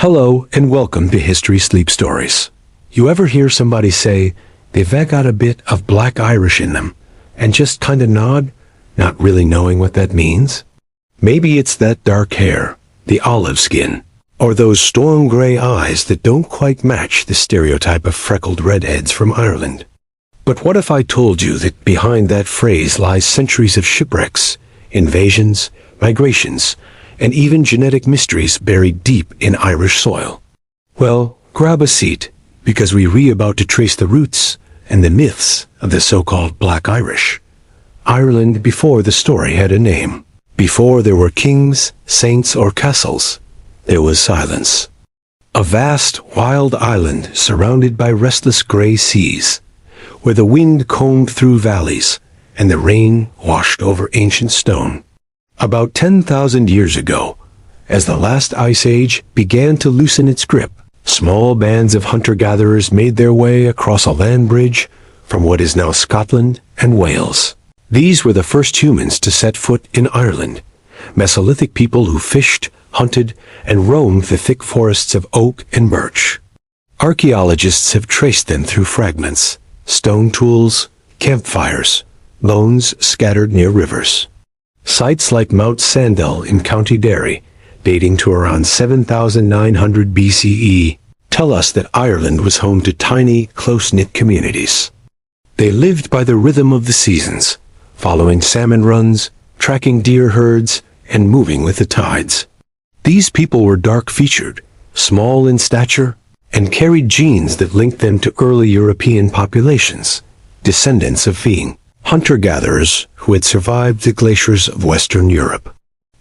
Hello and welcome to History Sleep Stories. You ever hear somebody say they've got a bit of Black Irish in them and just kind of nod, not really knowing what that means? Maybe it's that dark hair, the olive skin, or those storm gray eyes that don't quite match the stereotype of freckled redheads from Ireland. But what if I told you that behind that phrase lies centuries of shipwrecks, invasions, migrations, and even genetic mysteries buried deep in Irish soil? Well, grab a seat, because we're about to trace the roots and the myths of the so-called Black Irish. Ireland before the story had a name. Before there were kings, saints, or castles, there was silence. A vast, wild island surrounded by restless gray seas, where the wind combed through valleys and the rain washed over ancient stone. About 10,000 years ago, as the last ice age began to loosen its grip, small bands of hunter-gatherers made their way across a land bridge from what is now Scotland and Wales. These were the first humans to set foot in Ireland, Mesolithic people who fished, hunted, and roamed the thick forests of oak and birch. Archaeologists have traced them through fragments, stone tools, campfires, bones scattered near rivers. Sites like Mount Sandel in County Derry, dating to around 7,900 BCE, tell us that Ireland was home to tiny, close-knit communities. They lived by the rhythm of the seasons, following salmon runs, tracking deer herds, and moving with the tides. These people were dark-featured, small in stature, and carried genes that linked them to early European populations, descendants of Feng, hunter-gatherers who had survived the glaciers of Western Europe.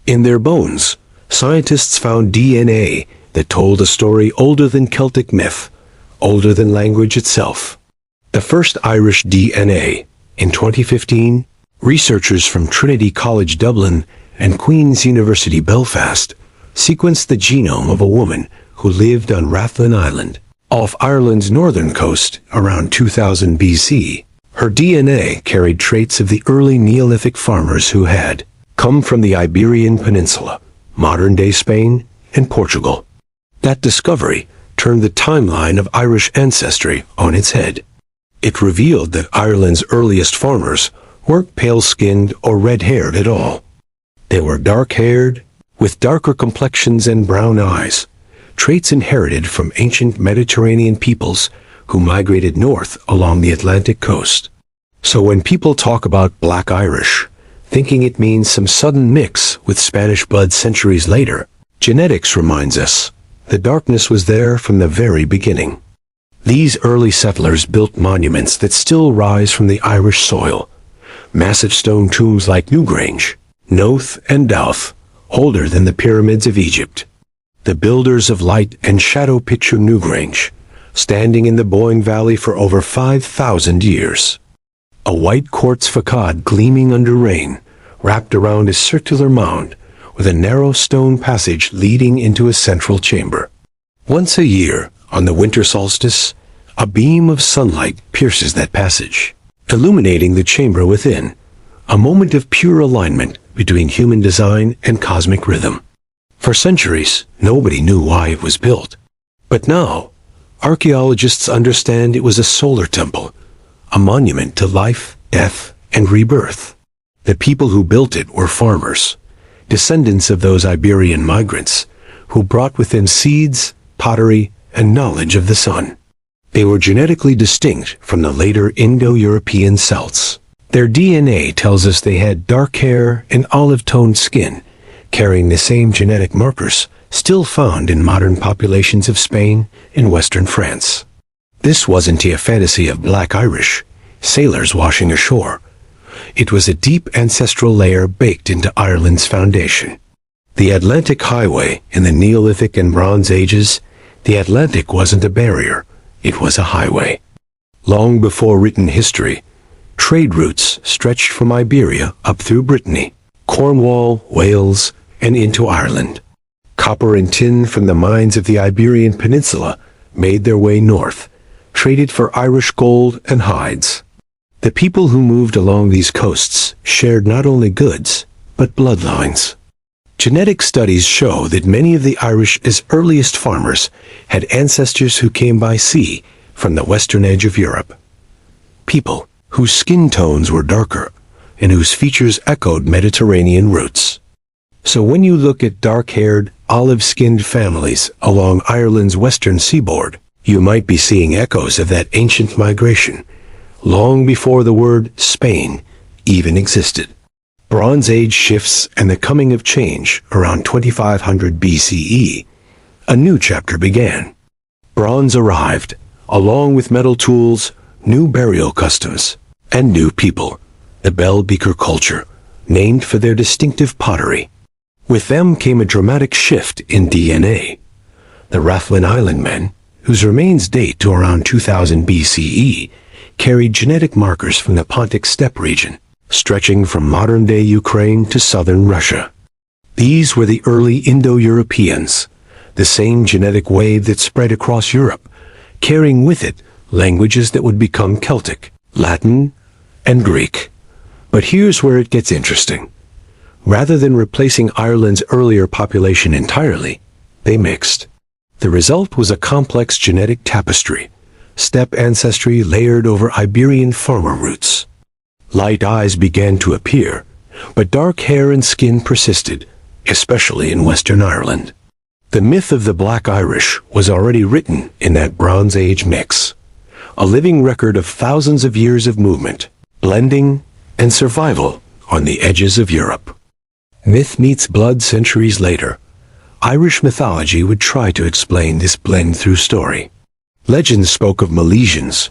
In their bones, scientists found DNA that told a story older than Celtic myth, older than language itself. The first Irish DNA, in 2015, researchers from Trinity College Dublin and Queen's University Belfast sequenced the genome of a woman who lived on Rathlin Island, off Ireland's northern coast around 2000 BC. Her DNA carried traits of the early Neolithic farmers who had come from the Iberian Peninsula, modern-day Spain, and Portugal. That discovery turned the timeline of Irish ancestry on its head. It revealed that Ireland's earliest farmers weren't pale-skinned or red-haired at all. They were dark-haired, with darker complexions and brown eyes, traits inherited from ancient Mediterranean peoples who migrated north along the Atlantic coast. So when people talk about Black Irish, thinking it means some sudden mix with Spanish blood centuries later, genetics reminds us the darkness was there from the very beginning. These early settlers built monuments that still rise from the Irish soil, massive stone tombs like Newgrange, Noath, and Douth, older than the pyramids of Egypt. The builders of light and shadow picture Newgrange, standing in the Boyne Valley for over 5,000 years. A white quartz facade gleaming under rain, wrapped around a circular mound, with a narrow stone passage leading into a central chamber. Once a year, on the winter solstice, a beam of sunlight pierces that passage, illuminating the chamber within, a moment of pure alignment between human design and cosmic rhythm. For centuries, nobody knew why it was built. But now, archaeologists understand it was a solar temple, a monument to life, death, and rebirth. The people who built it were farmers, descendants of those Iberian migrants who brought with them seeds, pottery, and knowledge of the sun. They were genetically distinct from the later Indo-European Celts. Their DNA tells us they had dark hair and olive-toned skin, carrying the same genetic markers still found in modern populations of Spain and Western France. This wasn't a fantasy of Black Irish, sailors washing ashore. It was a deep ancestral layer baked into Ireland's foundation. The Atlantic Highway in the Neolithic and Bronze Ages, the Atlantic wasn't a barrier, it was a highway. Long before written history, trade routes stretched from Iberia up through Brittany, Cornwall, Wales, and into Ireland. Copper and tin from the mines of the Iberian Peninsula made their way north, traded for Irish gold and hides. The people who moved along these coasts shared not only goods, but bloodlines. Genetic studies show that many of the Irish's earliest farmers had ancestors who came by sea from the western edge of Europe. People whose skin tones were darker and whose features echoed Mediterranean roots. So when you look at dark-haired, olive-skinned families along Ireland's western seaboard, you might be seeing echoes of that ancient migration, long before the word Spain even existed. Bronze Age shifts and the coming of change around 2500 BCE, a new chapter began. Bronze arrived, along with metal tools, new burial customs, and new people, the Bell Beaker culture, named for their distinctive pottery. With them came a dramatic shift in DNA. The Rathlin Island men, whose remains date to around 2000 BCE, carried genetic markers from the Pontic steppe region, stretching from modern-day Ukraine to southern Russia. These were the early Indo-Europeans, the same genetic wave that spread across Europe, carrying with it languages that would become Celtic, Latin, and Greek. But here's where it gets interesting. Rather than replacing Ireland's earlier population entirely, they mixed. The result was a complex genetic tapestry, steppe ancestry layered over Iberian farmer roots. Light eyes began to appear, but dark hair and skin persisted, especially in Western Ireland. The myth of the Black Irish was already written in that Bronze Age mix, a living record of thousands of years of movement, blending, and survival on the edges of Europe. Myth meets blood centuries later. Irish mythology would try to explain this blend through story. Legends spoke of Milesians,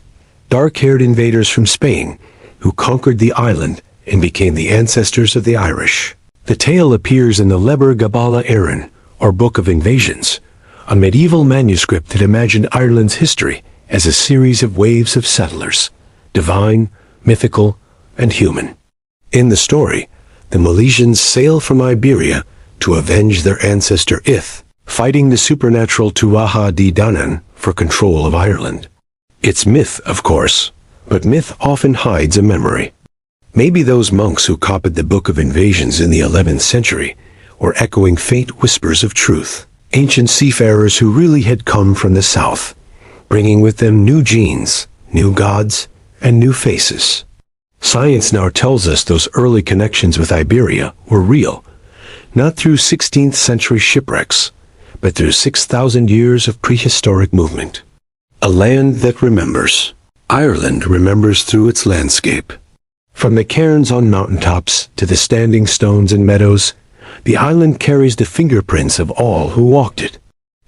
dark-haired invaders from Spain, who conquered the island and became the ancestors of the Irish. The tale appears in the Leber Gabála Éireann, or Book of Invasions, a medieval manuscript that imagined Ireland's history as a series of waves of settlers, divine, mythical, and human. In the story, the Milesians sail from Iberia to avenge their ancestor Ith, fighting the supernatural Tuatha Dé Danann for control of Ireland. It's myth, of course, but myth often hides a memory. Maybe those monks who copied the Book of Invasions in the 11th century were echoing faint whispers of truth, ancient seafarers who really had come from the south, bringing with them new genes, new gods, and new faces. Science now tells us those early connections with Iberia were real, not through 16th century shipwrecks, but through 6,000 years of prehistoric movement. A land that remembers. Ireland remembers through its landscape. From the cairns on mountaintops to the standing stones and meadows, the island carries the fingerprints of all who walked it.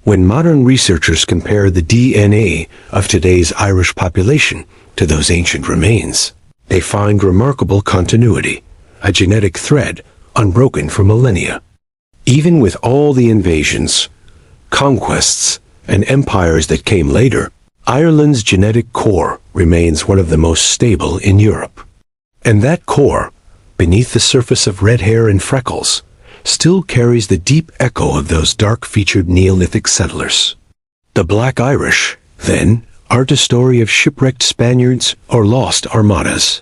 When modern researchers compare the DNA of today's Irish population to those ancient remains, they find remarkable continuity, a genetic thread unbroken for millennia. Even with all the invasions, conquests, and empires that came later, Ireland's genetic core remains one of the most stable in Europe. And that core, beneath the surface of red hair and freckles, still carries the deep echo of those dark-featured Neolithic settlers. The Black Irish, then, aren't a story of shipwrecked Spaniards or lost armadas.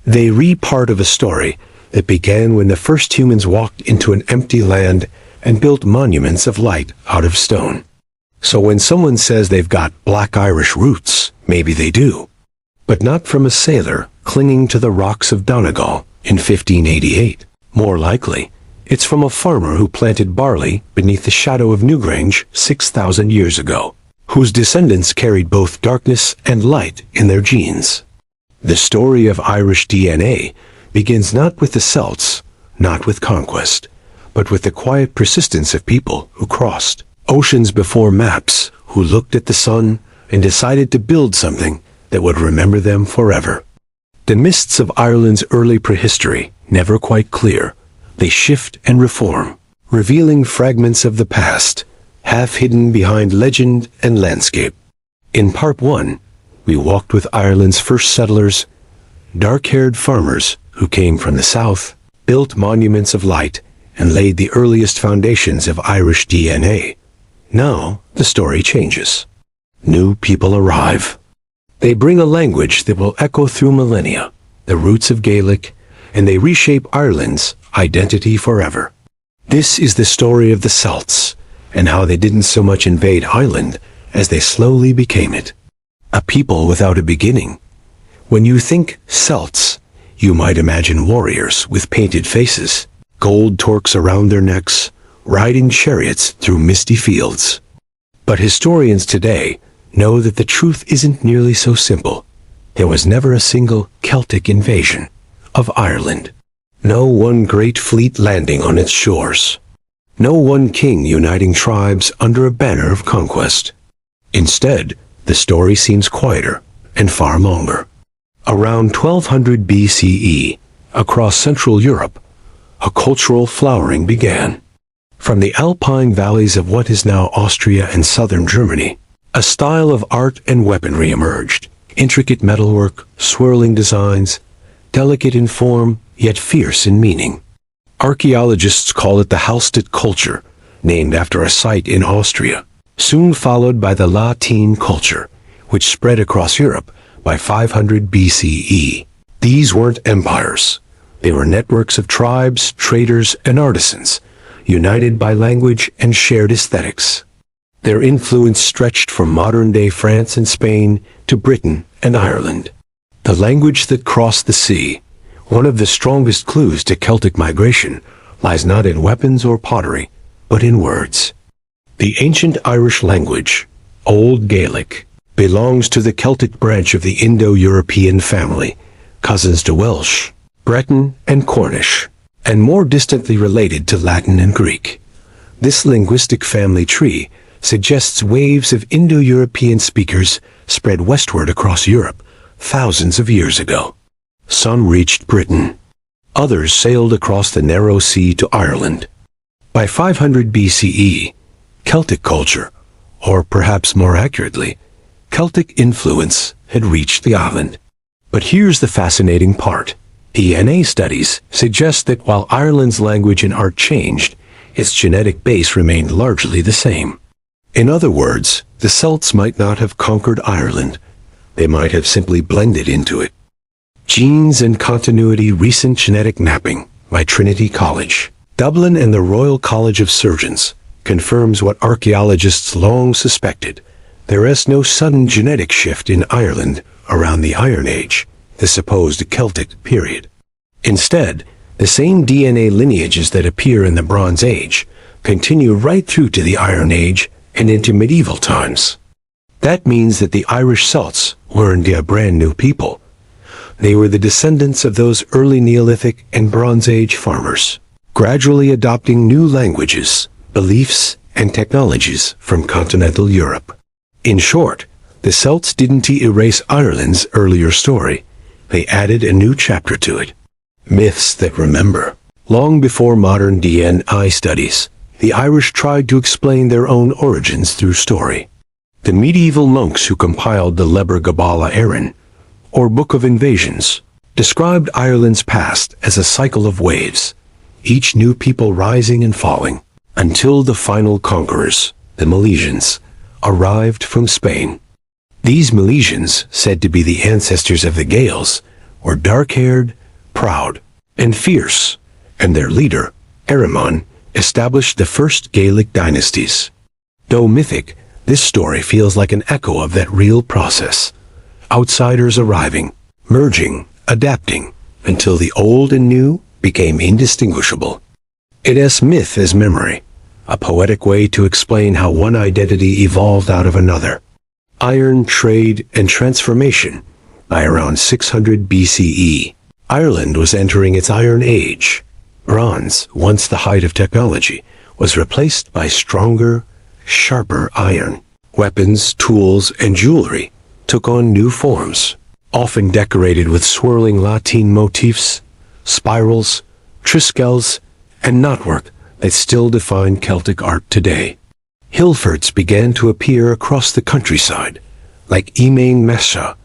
They read part of a story that began when the first humans walked into an empty land and built monuments of light out of stone. So when someone says they've got Black Irish roots, maybe they do. But not from a sailor clinging to the rocks of Donegal in 1588. More likely, it's from a farmer who planted barley beneath the shadow of Newgrange 6,000 years ago, whose descendants carried both darkness and light in their genes. The story of Irish DNA begins not with the Celts, not with conquest, but with the quiet persistence of people who crossed oceans before maps, who looked at the sun and decided to build something that would remember them forever. The mists of Ireland's early prehistory, never quite clear, they shift and reform, revealing fragments of the past, half hidden behind legend and landscape. In Part 1, we walked with Ireland's first settlers, dark-haired farmers who came from the south, built monuments of light, and laid the earliest foundations of Irish DNA. Now, the story changes. New people arrive. They bring a language that will echo through millennia, the roots of Gaelic, and they reshape Ireland's identity forever. This is the story of the Celts, and how they didn't so much invade Ireland as they slowly became it. A people without a beginning. When you think Celts, you might imagine warriors with painted faces, gold torques around their necks, riding chariots through misty fields. But historians today know that the truth isn't nearly so simple. There was never a single Celtic invasion of Ireland. No one great fleet landing on its shores. No one king uniting tribes under a banner of conquest. Instead, the story seems quieter and far longer. Around 1200 BCE, across Central Europe, a cultural flowering began. From the alpine valleys of what is now Austria and southern Germany, a style of art and weaponry emerged. Intricate metalwork, swirling designs, delicate in form, yet fierce in meaning. Archaeologists call it the Hallstatt culture, named after a site in Austria, soon followed by the Latin culture, which spread across Europe by 500 BCE. These weren't empires. They were networks of tribes, traders, and artisans, united by language and shared aesthetics. Their influence stretched from modern-day France and Spain to Britain and Ireland. The language that crossed the sea, one of the strongest clues to Celtic migration, lies not in weapons or pottery, but in words. The ancient Irish language, Old Gaelic, belongs to the Celtic branch of the Indo-European family, cousins to Welsh, Breton, and Cornish, and more distantly related to Latin and Greek. This linguistic family tree suggests waves of Indo-European speakers spread westward across Europe thousands of years ago. Some reached Britain. Others sailed across the narrow sea to Ireland. By 500 BCE, Celtic culture, or perhaps more accurately, Celtic influence, had reached the island. But here's the fascinating part. DNA studies suggest that while Ireland's language and art changed, its genetic base remained largely the same. In other words, the Celts might not have conquered Ireland. They might have simply blended into it. Genes and Continuity Recent Genetic Mapping by Trinity College, Dublin, and the Royal College of Surgeons confirms what archaeologists long suspected. There is no sudden genetic shift in Ireland around the Iron Age, the supposed Celtic period. Instead, the same DNA lineages that appear in the Bronze Age continue right through to the Iron Age and into medieval times. That means that the Irish Celts weren't a brand new people. They were the descendants of those early Neolithic and Bronze Age farmers, gradually adopting new languages, beliefs, and technologies from continental Europe. In short, the Celts didn't erase Ireland's earlier story. They added a new chapter to it. Myths that remember. Long before modern DNA studies, the Irish tried to explain their own origins through story. The medieval monks who compiled the Liber Gabála Éireann, or Book of Invasions, described Ireland's past as a cycle of waves, each new people rising and falling, until the final conquerors, the Milesians, arrived from Spain. These Milesians, said to be the ancestors of the Gaels, were dark-haired, proud, and fierce, and their leader, Erimon, established the first Gaelic dynasties. Though mythic, this story feels like an echo of that real process. Outsiders arriving, merging, adapting, until the old and new became indistinguishable. It is myth as memory, a poetic way to explain how one identity evolved out of another. Iron, trade, and transformation. By around 600 BCE, Ireland was entering its Iron Age. Bronze, once the height of technology, was replaced by stronger, sharper iron. Weapons, tools, and jewelry took on new forms, often decorated with swirling Latin motifs, spirals, triskells, and knotwork that still define Celtic art today. Hill forts began to appear across the countryside, like Emain Mesha,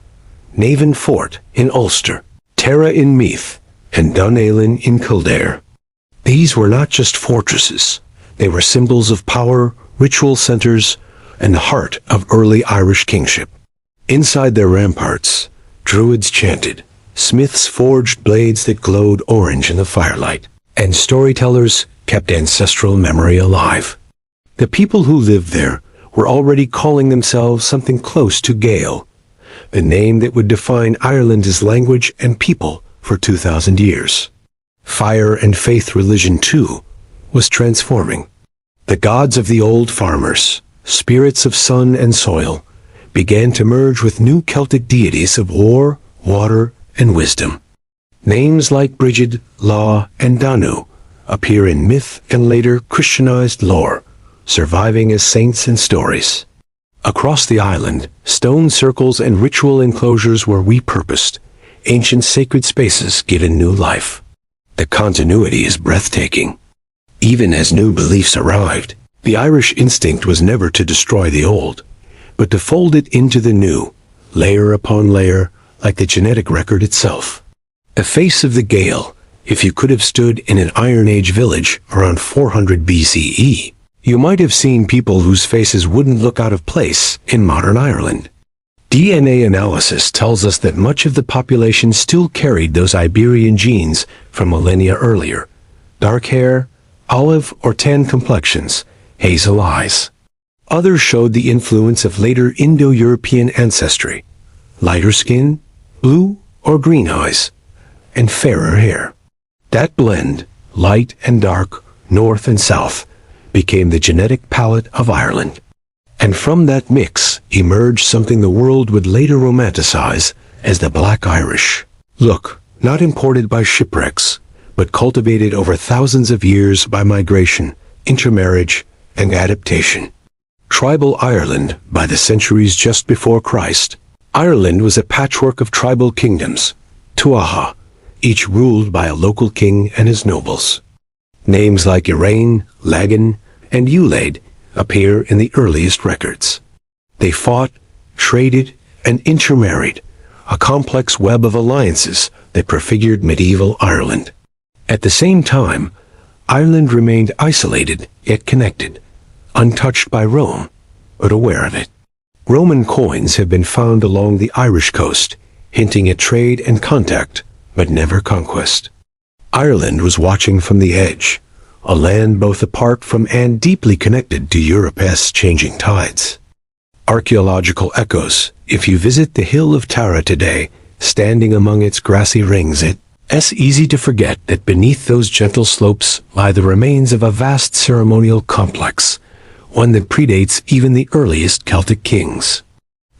Navan Fort in Ulster, Tara in Meath, and Dunalan in Kildare. These were not just fortresses. They were symbols of power, ritual centers, and the heart of early Irish kingship. Inside their ramparts, druids chanted, smiths forged blades that glowed orange in the firelight, and storytellers kept ancestral memory alive. The people who lived there were already calling themselves something close to Gael, the name that would define Ireland's language and people for 2,000 years. Fire and faith religion, too, was transforming. The gods of the old farmers, spirits of sun and soil, began to merge with new Celtic deities of war, water, and wisdom. Names like Brigid, Law, and Danu appear in myth and later Christianized lore, surviving as saints and stories. Across the island, stone circles and ritual enclosures were repurposed, ancient sacred spaces given new life. The continuity is breathtaking. Even as new beliefs arrived, the Irish instinct was never to destroy the old, but to fold it into the new, layer upon layer, like the genetic record itself. The face of the Gael, if you could have stood in an Iron Age village around 400 BCE, you might have seen people whose faces wouldn't look out of place in modern Ireland. DNA analysis tells us that much of the population still carried those Iberian genes from millennia earlier. Dark hair, olive or tan complexions, hazel eyes. Others showed the influence of later Indo-European ancestry, lighter skin, blue or green eyes, and fairer hair. That blend, light and dark, north and south, became the genetic palette of Ireland. And from that mix emerged something the world would later romanticize as the Black Irish. Look, not imported by shipwrecks, but cultivated over thousands of years by migration, intermarriage, and adaptation. Tribal Ireland, by the centuries just before Christ, Ireland was a patchwork of tribal kingdoms, tuatha, each ruled by a local king and his nobles. Names like Irain, Lagan, and Ulaid appear in the earliest records. They fought, traded, and intermarried, a complex web of alliances that prefigured medieval Ireland. At the same time, Ireland remained isolated yet connected, untouched by Rome, but aware of it. Roman coins have been found along the Irish coast, hinting at trade and contact, but never conquest. Ireland was watching from the edge, a land both apart from and deeply connected to Europe's changing tides. Archaeological echoes, if you visit the Hill of Tara today, standing among its grassy rings, it's easy to forget that beneath those gentle slopes lie the remains of a vast ceremonial complex, one that predates even the earliest Celtic kings.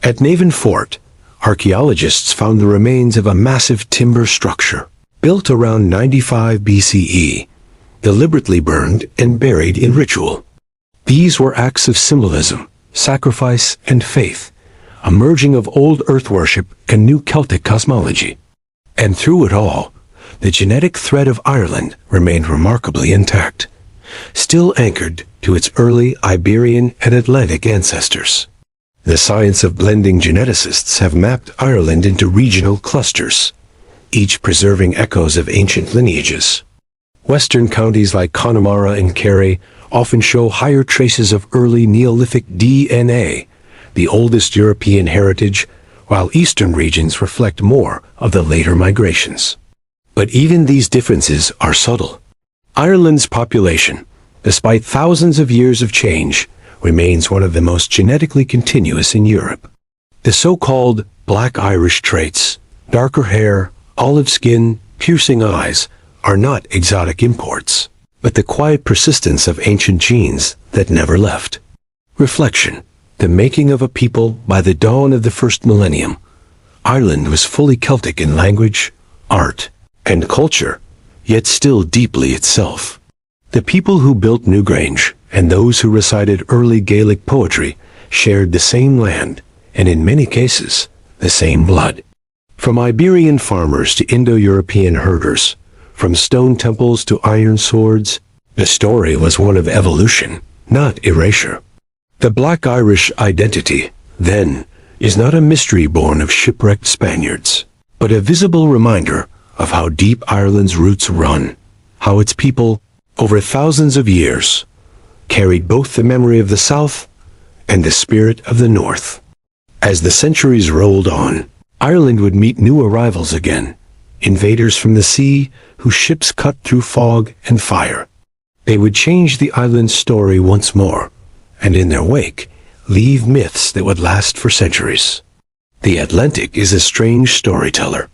At Navan Fort, archaeologists found the remains of a massive timber structure, built around 95 BCE, deliberately burned and buried in ritual. These were acts of symbolism, sacrifice, and faith, a merging of old earth worship and new Celtic cosmology. And through it all, the genetic thread of Ireland remained remarkably intact, still anchored to its early Iberian and Atlantic ancestors. The science of blending geneticists have mapped Ireland into regional clusters, each preserving echoes of ancient lineages. Western counties like Connemara and Kerry often show higher traces of early Neolithic DNA, the oldest European heritage, while eastern regions reflect more of the later migrations. But even these differences are subtle. Ireland's population, despite thousands of years of change, remains one of the most genetically continuous in Europe. The so-called Black Irish traits, darker hair, olive skin, piercing eyes, are not exotic imports, but the quiet persistence of ancient genes that never left. Reflection, the making of a people by the dawn of the first millennium. Ireland was fully Celtic in language, art, and culture, yet still deeply itself. The people who built Newgrange and those who recited early Gaelic poetry shared the same land, and in many cases, the same blood. From Iberian farmers to Indo-European herders, from stone temples to iron swords, the story was one of evolution, not erasure. The Black Irish identity, then, is not a mystery born of shipwrecked Spaniards, but a visible reminder of how deep Ireland's roots run, how its people, over thousands of years, carried both the memory of the South and the spirit of the North. As the centuries rolled on, Ireland would meet new arrivals again, invaders from the sea whose ships cut through fog and fire. They would change the island's story once more, and in their wake, leave myths that would last for centuries. The Atlantic is a strange storyteller.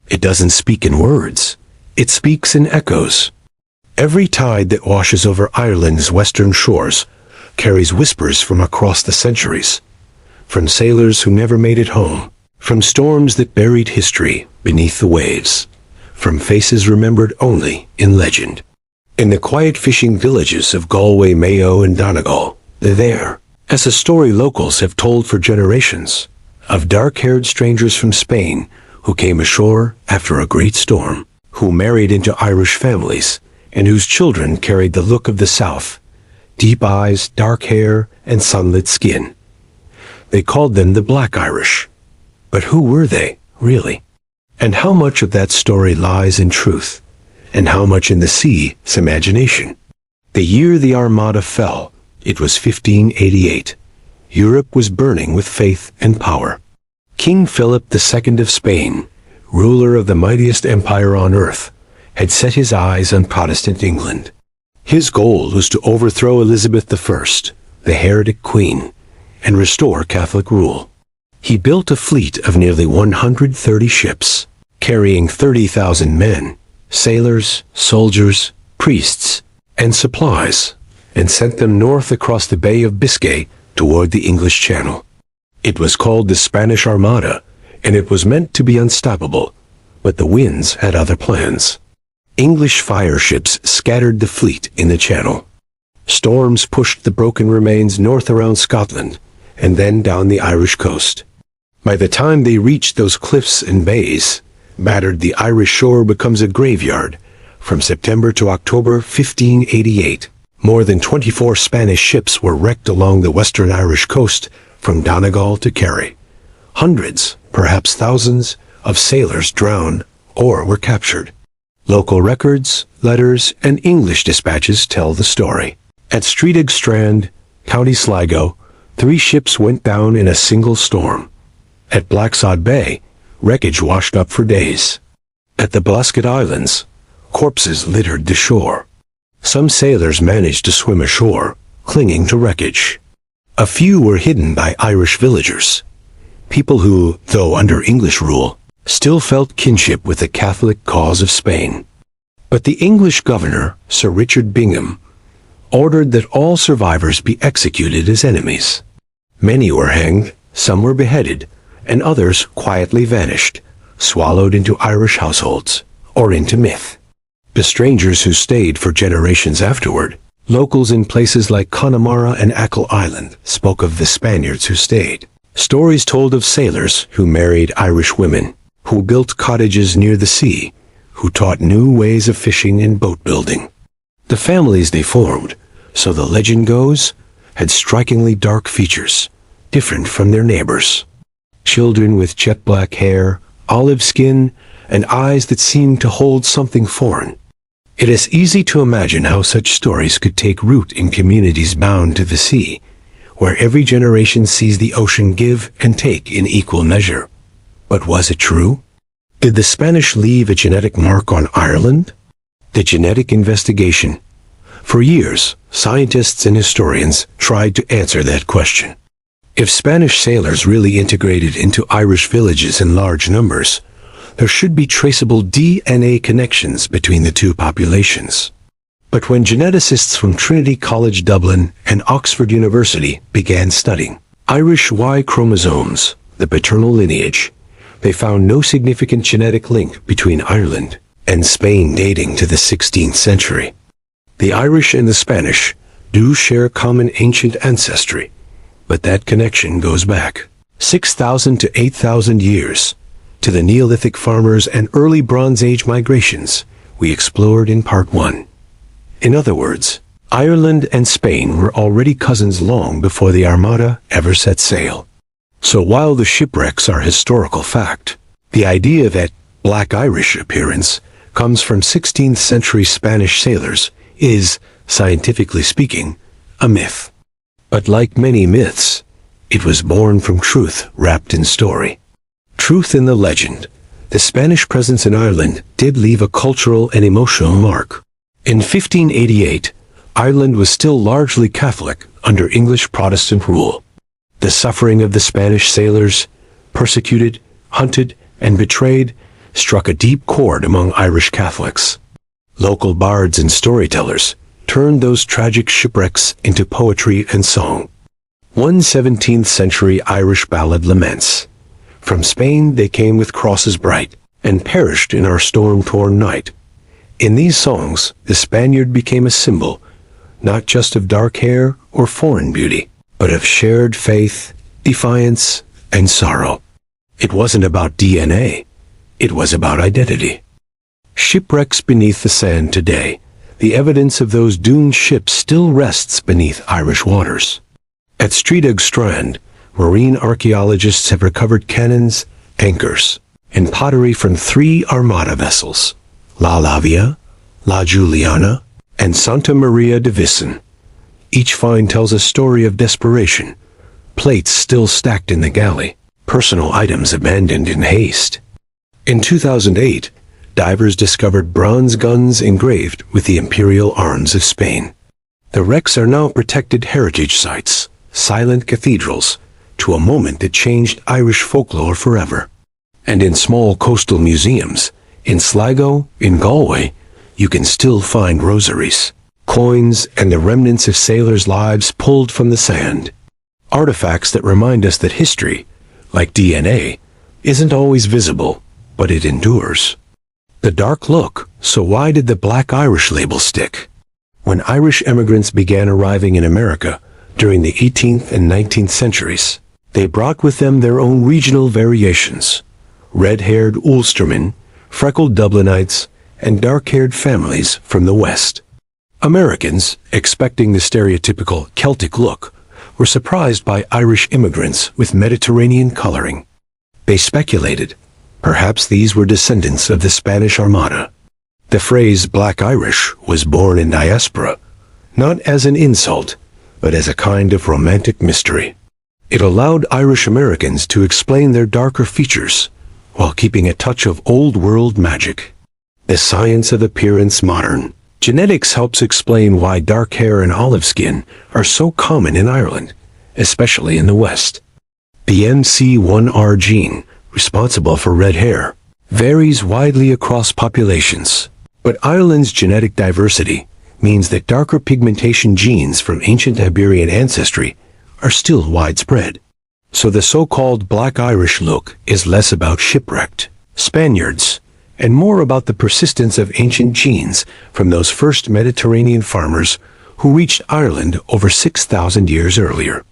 It doesn't speak in words. It speaks in echoes. Every tide that washes over Ireland's western shores carries whispers from across the centuries, from sailors who never made it home, from storms that buried history beneath the waves, from faces remembered only in legend. In the quiet fishing villages of Galway, Mayo, and Donegal, they're there, as a story locals have told for generations, of dark-haired strangers from Spain who came ashore after a great storm, who married into Irish families, and whose children carried the look of the South, deep eyes, dark hair, and sunlit skin. They called them the Black Irish. But who were they, really? And how much of that story lies in truth, and how much in the sea's imagination? The year the Armada fell, it was 1588. Europe was burning with faith and power. King Philip II of Spain, ruler of the mightiest empire on earth, had set his eyes on Protestant England. His goal was to overthrow Elizabeth I, the heretic queen, and restore Catholic rule. He built a fleet of nearly 130 ships, carrying 30,000 men, sailors, soldiers, priests, and supplies, and sent them north across the Bay of Biscay toward the English Channel. It was called the Spanish Armada, and it was meant to be unstoppable, but the winds had other plans. English fire ships scattered the fleet in the Channel. Storms pushed the broken remains north around Scotland, and then down the Irish coast. By the time they reached those cliffs and bays, battered the Irish shore becomes a graveyard. From September to October 1588, more than 24 Spanish ships were wrecked along the western Irish coast from Donegal to Kerry. Hundreds, perhaps thousands, of sailors drowned or were captured. Local records, letters, and English dispatches tell the story. At Streatig Strand, County Sligo, 3 ships went down in a single storm. At Blacksod Bay, wreckage washed up for days. At the Blasket Islands, corpses littered the shore. Some sailors managed to swim ashore, clinging to wreckage. A few were hidden by Irish villagers, people who, though under English rule, still felt kinship with the Catholic cause of Spain. But the English governor, Sir Richard Bingham, ordered that all survivors be executed as enemies. Many were hanged, some were beheaded, and others quietly vanished, swallowed into Irish households, or into myth. The strangers who stayed for generations afterward, locals in places like Connemara and Achill Island, spoke of the Spaniards who stayed. Stories told of sailors who married Irish women, who built cottages near the sea, who taught new ways of fishing and boat building. The families they formed, so the legend goes, had strikingly dark features, different from their neighbors. Children with jet black hair, olive skin, and eyes that seemed to hold something foreign. It is easy to imagine how such stories could take root in communities bound to the sea, where every generation sees the ocean give and take in equal measure. But was it true? Did the Spanish leave a genetic mark on Ireland? The genetic investigation. For years, scientists and historians tried to answer that question. If Spanish sailors really integrated into Irish villages in large numbers, there should be traceable DNA connections between the two populations. But when geneticists from Trinity College Dublin and Oxford University began studying Irish Y chromosomes, the paternal lineage, they found no significant genetic link between Ireland and Spain dating to the 16th century. The Irish and the Spanish do share common ancient ancestry, but that connection goes back 6,000 to 8,000 years to the Neolithic farmers and early Bronze Age migrations we explored in Part 1. In other words, Ireland and Spain were already cousins long before the Armada ever set sail. So while the shipwrecks are historical fact, the idea that Black Irish appearance comes from 16th century Spanish sailors is, scientifically speaking, a myth. But like many myths, it was born from truth wrapped in story. Truth in the legend. The Spanish presence in Ireland did leave a cultural and emotional mark. In 1588, Ireland was still largely Catholic under English Protestant rule. The suffering of the Spanish sailors, persecuted, hunted, and betrayed, struck a deep chord among Irish Catholics. Local bards and storytellers turned those tragic shipwrecks into poetry and song. One 17th century Irish ballad laments, "From Spain they came with crosses bright, and perished in our storm-torn night." In these songs, the Spaniard became a symbol, not just of dark hair or foreign beauty, but of shared faith, defiance, and sorrow. It wasn't about DNA, it was about identity. Shipwrecks beneath the sand today, the evidence of those doomed ships still rests beneath Irish waters. At Streedag Strand, marine archaeologists have recovered cannons, anchors, and pottery from 3 Armada vessels, La Lavia, La Juliana, and Santa Maria de Vissen. Each find tells a story of desperation, plates still stacked in the galley, personal items abandoned in haste. In 2008, divers discovered bronze guns engraved with the imperial arms of Spain. The wrecks are now protected heritage sites, silent cathedrals, to a moment that changed Irish folklore forever. And in small coastal museums, in Sligo, in Galway, you can still find rosaries, coins, and the remnants of sailors' lives pulled from the sand. Artifacts that remind us that history, like DNA, isn't always visible, but it endures. The dark look, so why did the Black Irish label stick? When Irish immigrants began arriving in America during the 18th and 19th centuries, they brought with them their own regional variations. Red-haired Ulstermen, freckled Dublinites, and dark-haired families from the West. Americans, expecting the stereotypical Celtic look, were surprised by Irish immigrants with Mediterranean coloring. They speculated, perhaps these were descendants of the Spanish Armada. The phrase Black Irish was born in diaspora, not as an insult, but as a kind of romantic mystery. It allowed Irish Americans to explain their darker features, while keeping a touch of old-world magic. The science of appearance modern. Genetics helps explain why dark hair and olive skin are so common in Ireland, especially in the West. The MC1R gene, responsible for red hair, varies widely across populations, but Ireland's genetic diversity means that darker pigmentation genes from ancient Iberian ancestry are still widespread. So the so-called Black Irish look is less about shipwrecked Spaniards and more about the persistence of ancient genes from those first Mediterranean farmers who reached Ireland over 6,000 years earlier.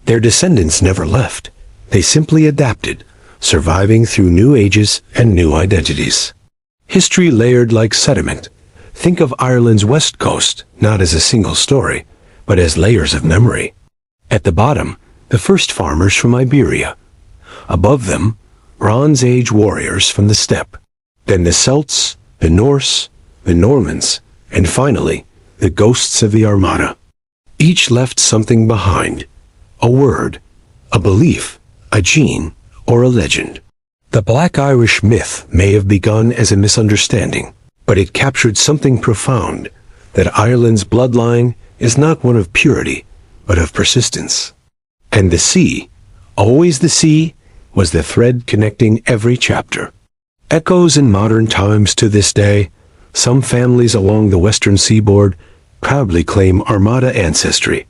Their descendants never left. They simply adapted, surviving through new ages and new identities. History layered like sediment. Think of Ireland's west coast not as a single story, but as layers of memory. At the bottom, the first farmers from Iberia. Above them, Bronze Age warriors from the steppe. Then the Celts, the Norse, the Normans, and finally, the ghosts of the Armada. Each left something behind. A word, a belief, a gene, or a legend. The Black Irish myth may have begun as a misunderstanding, but it captured something profound, that Ireland's bloodline is not one of purity, but of persistence. And the sea, always the sea, was the thread connecting every chapter. Echoes in modern times to this day, some families along the western seaboard proudly claim Armada ancestry.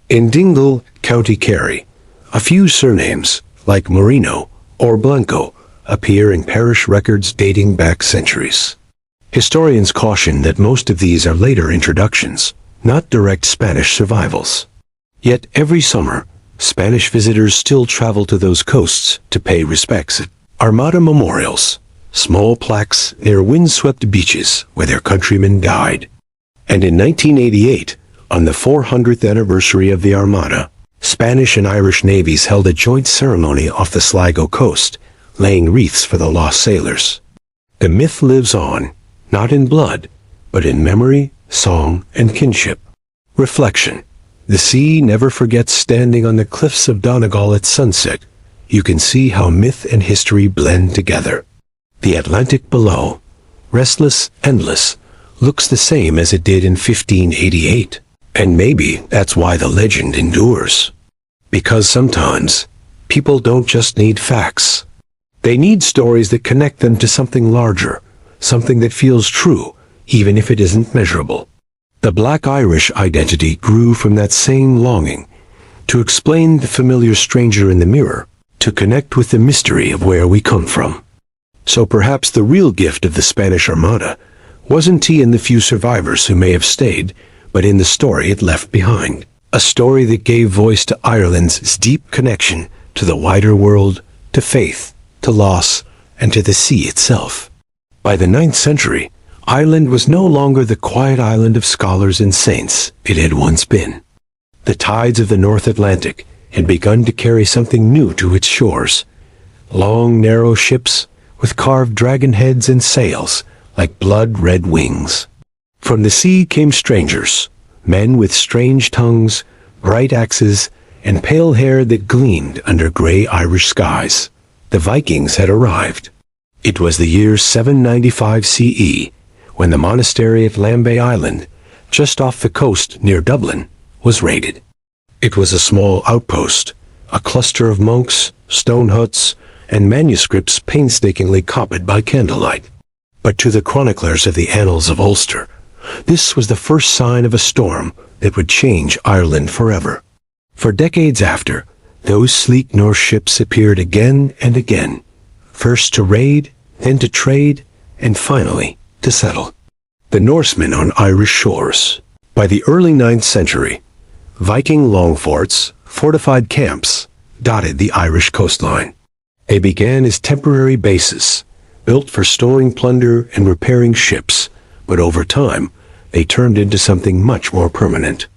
In Dingle, County Kerry, a few surnames, like Marino or Blanco, appear in parish records dating back centuries. Historians caution that most of these are later introductions, not direct Spanish survivals. Yet every summer, Spanish visitors still travel to those coasts to pay respects at Armada memorials, small plaques near windswept beaches where their countrymen died. And in 1988, on the 400th anniversary of the Armada, Spanish and Irish navies held a joint ceremony off the Sligo coast, laying wreaths for the lost sailors. The myth lives on, not in blood, but in memory, song, and kinship. Reflection. The sea never forgets. Standing on the cliffs of Donegal at sunset, you can see how myth and history blend together. The Atlantic below, restless, endless, looks the same as it did in 1588. And maybe that's why the legend endures. Because sometimes, people don't just need facts. They need stories that connect them to something larger, something that feels true, even if it isn't measurable. The Black Irish identity grew from that same longing to explain the familiar stranger in the mirror, to connect with the mystery of where we come from. So perhaps the real gift of the Spanish Armada wasn't in the few survivors who may have stayed, but in the story it left behind. A story that gave voice to Ireland's deep connection to the wider world, to faith, to loss, and to the sea itself. By the 9th century, Ireland was no longer the quiet island of scholars and saints it had once been. The tides of the North Atlantic had begun to carry something new to its shores. Long, narrow ships with carved dragon heads and sails like blood-red wings. From the sea came strangers, men with strange tongues, bright axes, and pale hair that gleamed under gray Irish skies. The Vikings had arrived. It was the year 795 CE, when the monastery at Lambay Island, just off the coast near Dublin, was raided. It was a small outpost, a cluster of monks, stone huts, and manuscripts painstakingly copied by candlelight. But to the chroniclers of the annals of Ulster, this was the first sign of a storm that would change Ireland forever. For decades after, those sleek Norse ships appeared again and again, first to raid, then to trade, and finally to settle. The Norsemen on Irish shores. By the early 9th century, Viking long forts, fortified camps, dotted the Irish coastline. They began as temporary bases, built for storing plunder and repairing ships, but over time, they turned into something much more permanent.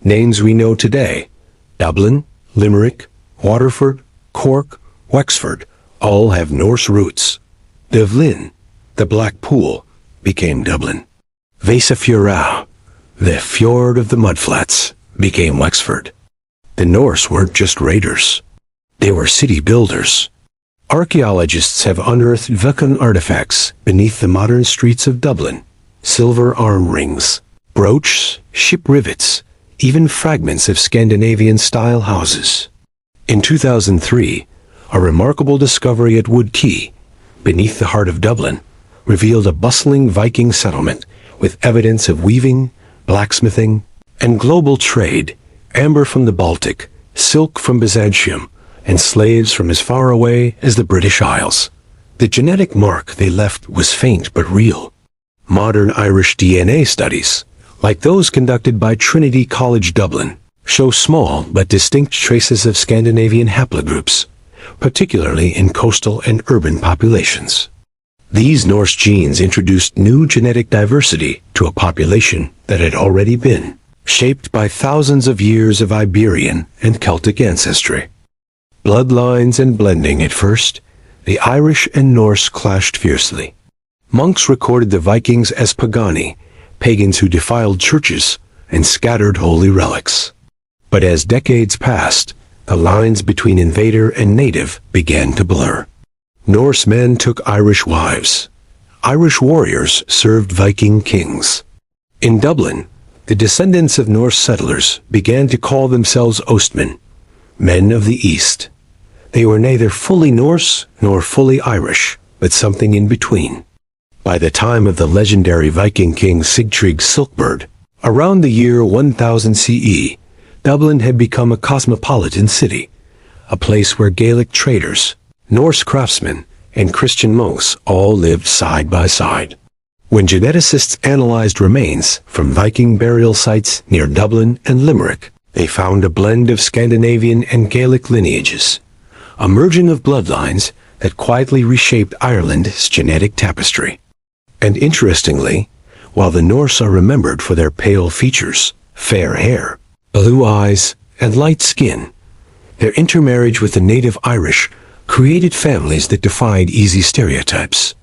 Names we know today: Dublin, Limerick, Waterford, Cork, Wexford, all have Norse roots. Dublin, the Black Pool, became Dublin. Veisafjörður, the fjord of the mudflats, became Wexford. The Norse weren't just raiders. They were city builders. Archaeologists have unearthed Viking artifacts beneath the modern streets of Dublin: silver arm rings, brooches, ship rivets, even fragments of Scandinavian-style houses. In 2003, a remarkable discovery at Wood Quay, beneath the heart of Dublin, revealed a bustling Viking settlement with evidence of weaving, blacksmithing, and global trade: amber from the Baltic, silk from Byzantium, and slaves from as far away as the British Isles. The genetic mark they left was faint but real. Modern Irish DNA studies, like those conducted by Trinity College Dublin, show small but distinct traces of Scandinavian haplogroups, particularly in coastal and urban populations. These Norse genes introduced new genetic diversity to a population that had already been shaped by thousands of years of Iberian and Celtic ancestry. Bloodlines and blending at first, the Irish and Norse clashed fiercely. Monks recorded the Vikings as pagani, pagans who defiled churches and scattered holy relics. But as decades passed, the lines between invader and native began to blur. Norse men took Irish wives. Irish warriors served Viking kings. In Dublin, the descendants of Norse settlers began to call themselves Ostmen, men of the East. They were neither fully Norse nor fully Irish, but something in between. By the time of the legendary Viking king Sigtrygg Silkbird, around the year 1000 CE, Dublin had become a cosmopolitan city, a place where Gaelic traders, Norse craftsmen, and Christian monks all lived side by side. When geneticists analyzed remains from Viking burial sites near Dublin and Limerick, they found a blend of Scandinavian and Gaelic lineages, a merging of bloodlines that quietly reshaped Ireland's genetic tapestry. And interestingly, while the Norse are remembered for their pale features, fair hair, blue eyes, and light skin, their intermarriage with the native Irish created families that defied easy stereotypes.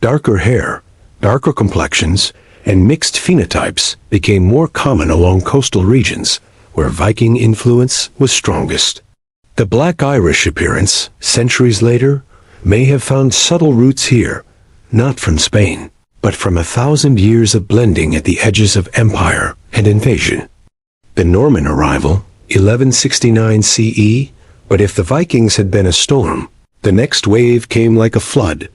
Darker hair, darker complexions, and mixed phenotypes became more common along coastal regions where Viking influence was strongest. The Black Irish appearance, centuries later, may have found subtle roots here, not from Spain, but from 1,000 years of blending at the edges of empire and invasion. The Norman arrival, 1169 CE, but if the Vikings had been a storm, the next wave came like a flood,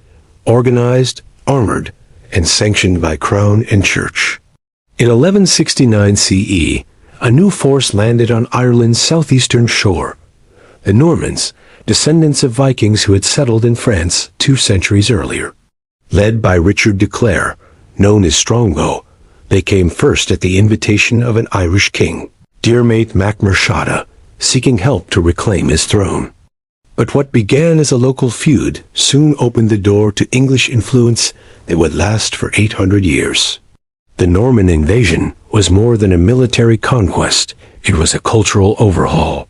organized, armored, and sanctioned by crown and church. In 1169 CE, a new force landed on Ireland's southeastern shore. The Normans, descendants of Vikings who had settled in France 2 centuries earlier. Led by Richard de Clare, known as Strongbow, they came first at the invitation of an Irish king, Diarmait mac Murchada, seeking help to reclaim his throne. But what began as a local feud soon opened the door to English influence that would last for 800 years. The Norman invasion was more than a military conquest, it was a cultural overhaul.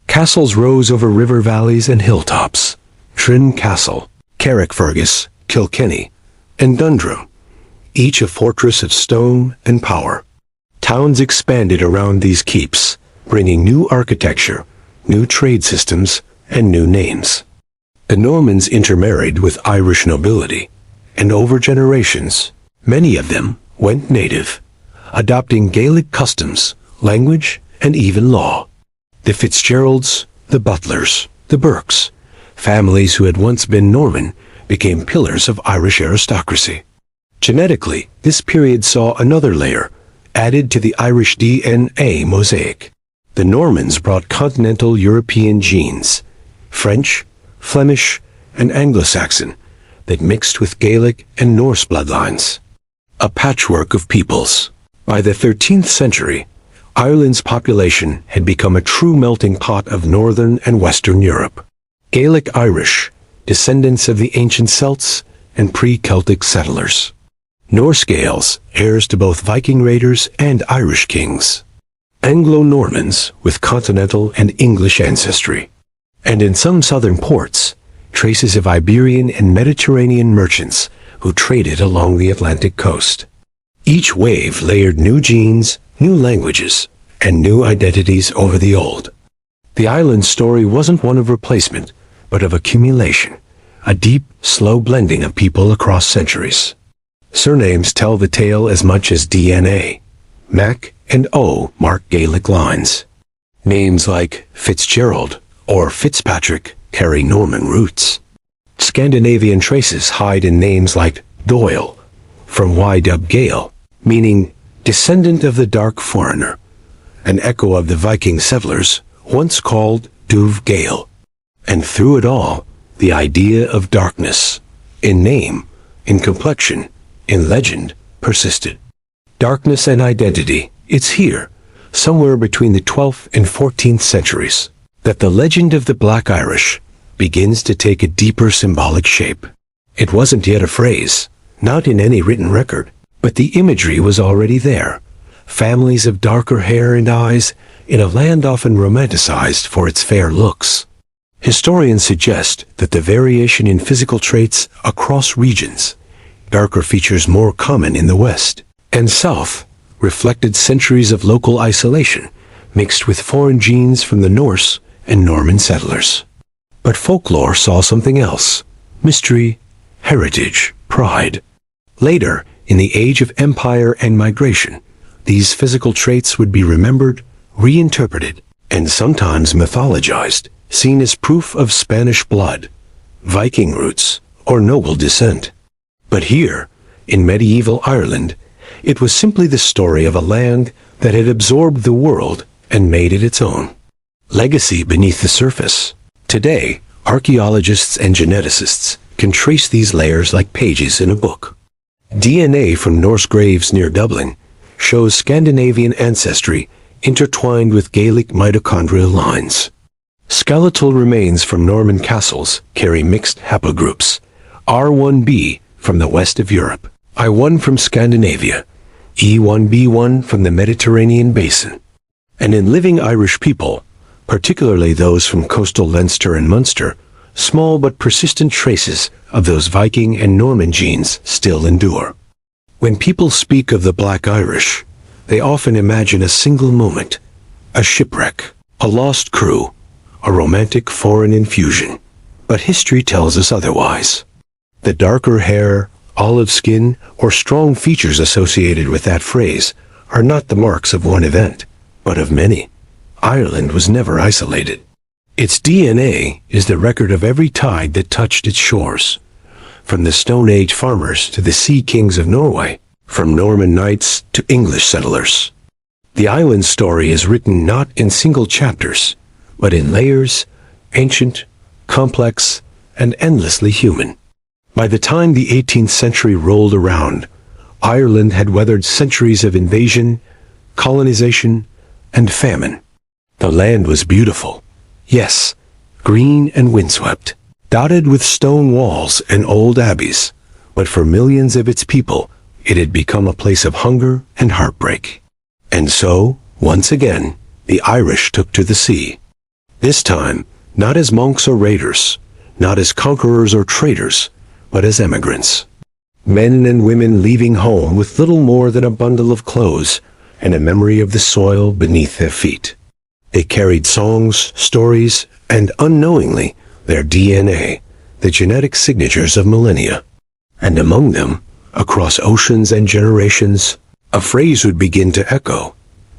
Castles rose over river valleys and hilltops. Trin Castle, Carrickfergus, Kilkenny, and Dundrum, each a fortress of stone and power. Towns expanded around these keeps, bringing new architecture, new trade systems, and new names. The Normans intermarried with Irish nobility, and over generations, many of them went native, adopting Gaelic customs, language, and even law. The Fitzgeralds, the Butlers, the Burkes, families who had once been Norman, became pillars of Irish aristocracy. Genetically, this period saw another layer added to the Irish DNA mosaic. The Normans brought continental European genes, French, Flemish, and Anglo-Saxon, that mixed with Gaelic and Norse bloodlines. A patchwork of peoples. By the 13th century, Ireland's population had become a true melting pot of northern and western Europe. Gaelic Irish, descendants of the ancient Celts and pre-Celtic settlers. Norse Gaels, heirs to both Viking raiders and Irish kings. Anglo-Normans with continental and English ancestry. And in some southern ports, traces of Iberian and Mediterranean merchants who traded along the Atlantic coast. Each wave layered new genes, new languages, and new identities over the old. The island's story wasn't one of replacement, but of accumulation, a deep, slow blending of people across centuries. Surnames tell the tale as much as DNA. Mac and O mark Gaelic lines. Names like Fitzgerald or Fitzpatrick carry Norman roots. Scandinavian traces hide in names like Doyle, from Y-dub Gael, meaning descendant of the dark foreigner, an echo of the Viking settlers once called Duv Gael. And through it all, the idea of darkness, in name, in complexion, in legend, persisted. Darkness and identity, it's here, somewhere between the 12th and 14th centuries, that the legend of the Black Irish begins to take a deeper symbolic shape. It wasn't yet a phrase, not in any written record, but the imagery was already there. Families of darker hair and eyes in a land often romanticized for its fair looks. Historians suggest that the variation in physical traits across regions, darker features more common in the West and South, reflected centuries of local isolation mixed with foreign genes from the Norse and Norman settlers. But folklore saw something else: mystery, heritage, pride. Later, in the age of empire and migration, these physical traits would be remembered, reinterpreted, and sometimes mythologized, seen as proof of Spanish blood, Viking roots, or noble descent. But here, in medieval Ireland, it was simply the story of a land that had absorbed the world and made it its own. Legacy beneath the surface. Today, archaeologists and geneticists can trace these layers like pages in a book. DNA from Norse graves near Dublin shows Scandinavian ancestry intertwined with Gaelic mitochondrial lines. Skeletal remains from Norman castles carry mixed haplogroups, R1b from the west of Europe, I1 from Scandinavia, E1b1 from the Mediterranean basin. And in living Irish people, particularly those from coastal Leinster and Munster, small but persistent traces of those Viking and Norman genes still endure. When people speak of the Black Irish, they often imagine a single moment, a shipwreck, a lost crew, a romantic foreign infusion. But history tells us otherwise. The darker hair, olive skin, or strong features associated with that phrase are not the marks of one event. but of many. Ireland was never isolated. Its DNA is the record of every tide that touched its shores. From the Stone Age farmers to the Sea Kings of Norway, from Norman knights to English settlers. The island's story is written not in single chapters, but in layers, ancient, complex, and endlessly human. By the time the 18th century rolled around, Ireland had weathered centuries of invasion, colonization, and famine. The land was beautiful. Yes, green and windswept, dotted with stone walls and old abbeys, but for millions of its people, it had become a place of hunger and heartbreak. And so, once again, the Irish took to the sea. This time, not as monks or raiders, not as conquerors or traders, but as emigrants. Men and women leaving home with little more than a bundle of clothes and a memory of the soil beneath their feet. They carried songs, stories, and unknowingly, their DNA, the genetic signatures of millennia. And among them, across oceans and generations, a phrase would begin to echo.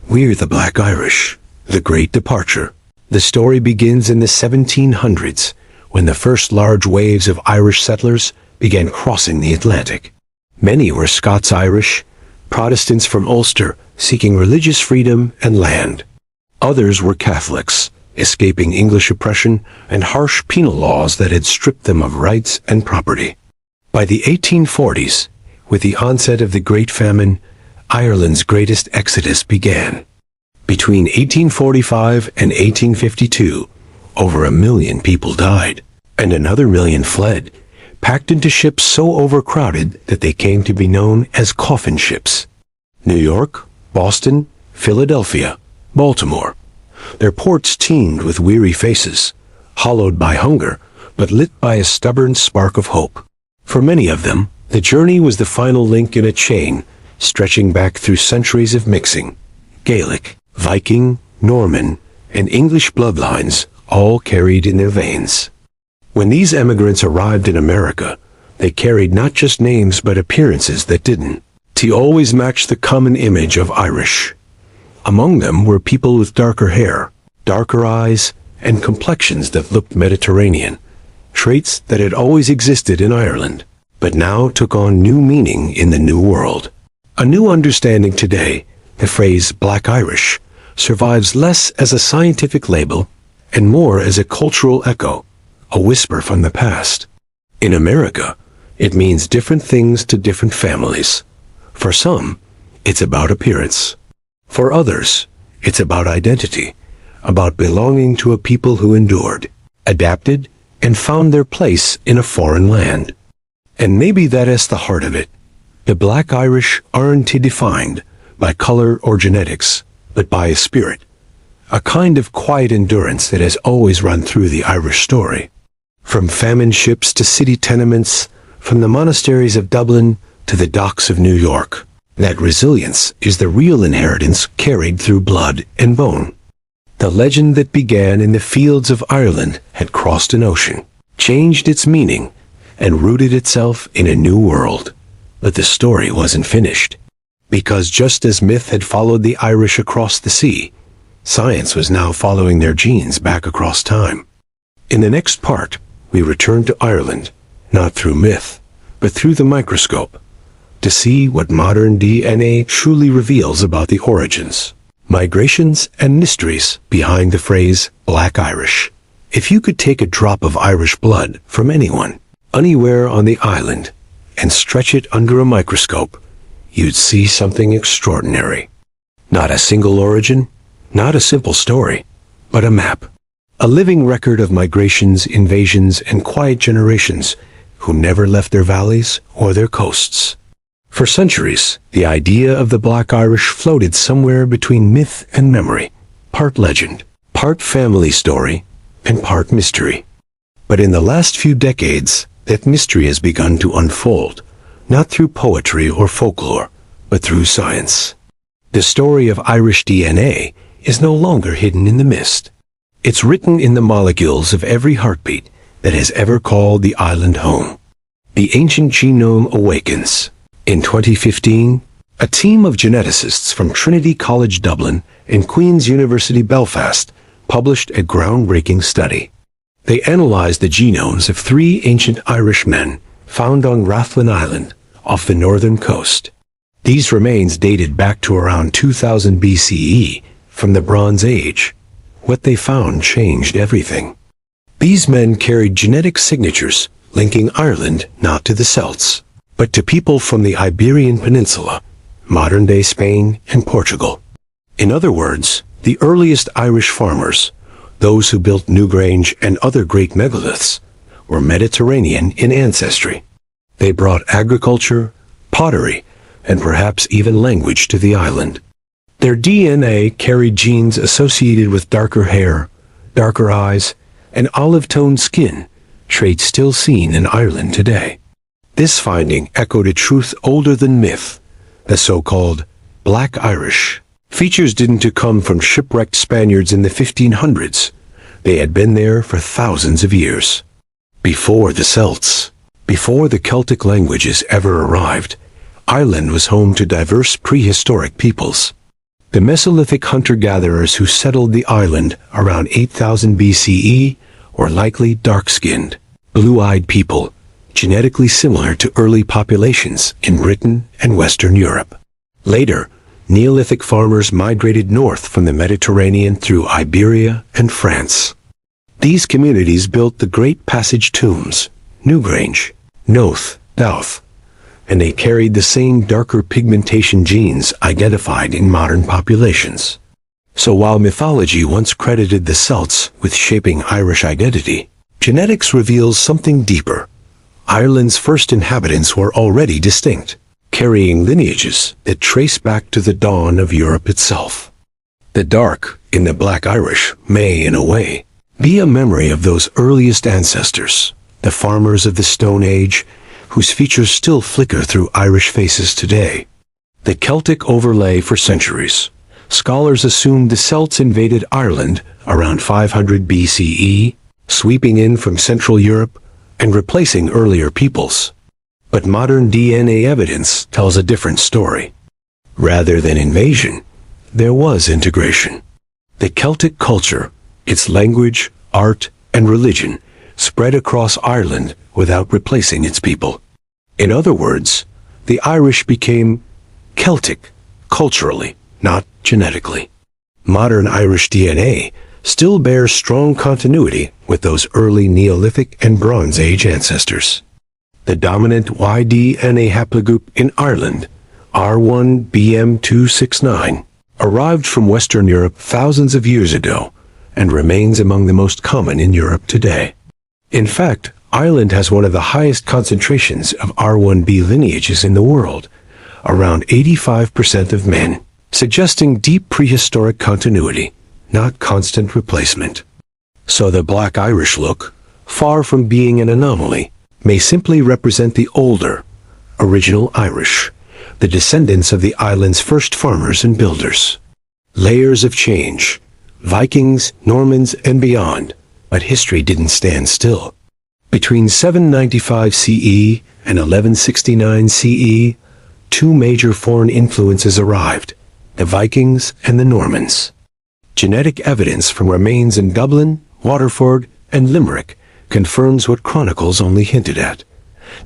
We're the Black Irish, the Great Departure. The story begins in the 1700s, when the first large waves of Irish settlers began crossing the Atlantic. Many were Scots-Irish, Protestants from Ulster seeking religious freedom and land. Others were Catholics, escaping English oppression and harsh penal laws that had stripped them of rights and property. By the 1840s, with the onset of the Great Famine, Ireland's greatest exodus began. Between 1845 and 1852, over 1 million people died, and another million fled, packed into ships so overcrowded that they came to be known as coffin ships. New York, Boston, Philadelphia, Baltimore. Their ports teemed with weary faces, hollowed by hunger, but lit by a stubborn spark of hope. For many of them, the journey was the final link in a chain, stretching back through centuries of mixing. Gaelic, Viking, Norman, and English bloodlines all carried in their veins. When these emigrants arrived in America, they carried not just names but appearances that didn't. To always match the common image of Irish. Among them were people with darker hair, darker eyes, and complexions that looked Mediterranean, traits that had always existed in Ireland, but now took on new meaning in the New World. A new understanding today, the phrase Black Irish, survives less as a scientific label and more as a cultural echo, a whisper from the past. In America, it means different things to different families. For some, it's about appearance. For others, it's about identity, about belonging to a people who endured, adapted, and found their place in a foreign land. And maybe that is the heart of it. The Black Irish aren't defined by color or genetics, but by a spirit, a kind of quiet endurance that has always run through the Irish story. From famine ships to city tenements, from the monasteries of Dublin to the docks of New York. That resilience is the real inheritance carried through blood and bone. The legend that began in the fields of Ireland had crossed an ocean, changed its meaning, and rooted itself in a new world. But the story wasn't finished. Because just as myth had followed the Irish across the sea, science was now following their genes back across time. In the next part, we return to Ireland, not through myth, but through the microscope, to see what modern DNA truly reveals about the origins, migrations, and mysteries behind the phrase Black Irish. If you could take a drop of Irish blood from anyone, anywhere on the island, and stretch it under a microscope, you'd see something extraordinary. Not a single origin, not a simple story, but a map. A living record of migrations, invasions, and quiet generations who never left their valleys or their coasts. For centuries, the idea of the Black Irish floated somewhere between myth and memory, part legend, part family story, and part mystery. But in the last few decades, that mystery has begun to unfold, not through poetry or folklore, but through science. The story of Irish DNA is no longer hidden in the mist. It's written in the molecules of every heartbeat that has ever called the island home. The ancient genome awakens. In 2015, A team of geneticists from Trinity College Dublin and Queen's University Belfast published a groundbreaking study. They analyzed the genomes of 3 ancient Irish men found on Rathlin Island off the northern coast. These remains dated back to around 2000 BCE from the Bronze Age. What they found changed everything. These men carried genetic signatures linking Ireland not to the Celts, but to people from the Iberian Peninsula, modern-day Spain and Portugal. In other words, the earliest Irish farmers, those who built Newgrange and other great megaliths, were Mediterranean in ancestry. They brought agriculture, pottery, and perhaps even language to the island. Their DNA carried genes associated with darker hair, darker eyes, and olive-toned skin, traits still seen in Ireland today. This finding echoed a truth older than myth, the so-called Black Irish. Features didn't come from shipwrecked Spaniards in the 1500s. They had been there for thousands of years. Before the Celts, before the Celtic languages ever arrived, Ireland was home to diverse prehistoric peoples. The Mesolithic hunter-gatherers who settled the island around 8000 BCE were likely dark-skinned, blue-eyed people, genetically similar to early populations in Britain and Western Europe. Later, Neolithic farmers migrated north from the Mediterranean through Iberia and France. These communities built the Great Passage tombs, Newgrange, Knowth, Douth, and they carried the same darker pigmentation genes identified in modern populations. So while mythology once credited the Celts with shaping Irish identity, genetics reveals something deeper. Ireland's first inhabitants were already distinct, carrying lineages that trace back to the dawn of Europe itself. The dark in the Black Irish may, in a way, be a memory of those earliest ancestors, the farmers of the Stone Age, whose features still flicker through Irish faces today. The Celtic overlay for centuries. Scholars assumed the Celts invaded Ireland around 500 BCE, sweeping in from Central Europe and replacing earlier peoples. But modern DNA evidence tells a different story. Rather than invasion, there was integration. The Celtic culture, its language, art, and religion, spread across Ireland without replacing its people. In other words, the Irish became Celtic culturally, not genetically. Modern Irish DNA still bears strong continuity with those early Neolithic and Bronze Age ancestors. The dominant Y-DNA haplogroup in Ireland, R1BM269, arrived from Western Europe thousands of years ago and remains among the most common in Europe today. In fact, Ireland has one of the highest concentrations of R1b lineages in the world, around 85% of men, suggesting deep prehistoric continuity, not constant replacement. So the Black Irish look, far from being an anomaly, may simply represent the older, original Irish, the descendants of the island's first farmers and builders. Layers of change, Vikings, Normans, and beyond, but history didn't stand still. Between 795 CE and 1169 CE, 2 major foreign influences arrived, the Vikings and the Normans. Genetic evidence from remains in Dublin, Waterford, and Limerick confirms what chronicles only hinted at,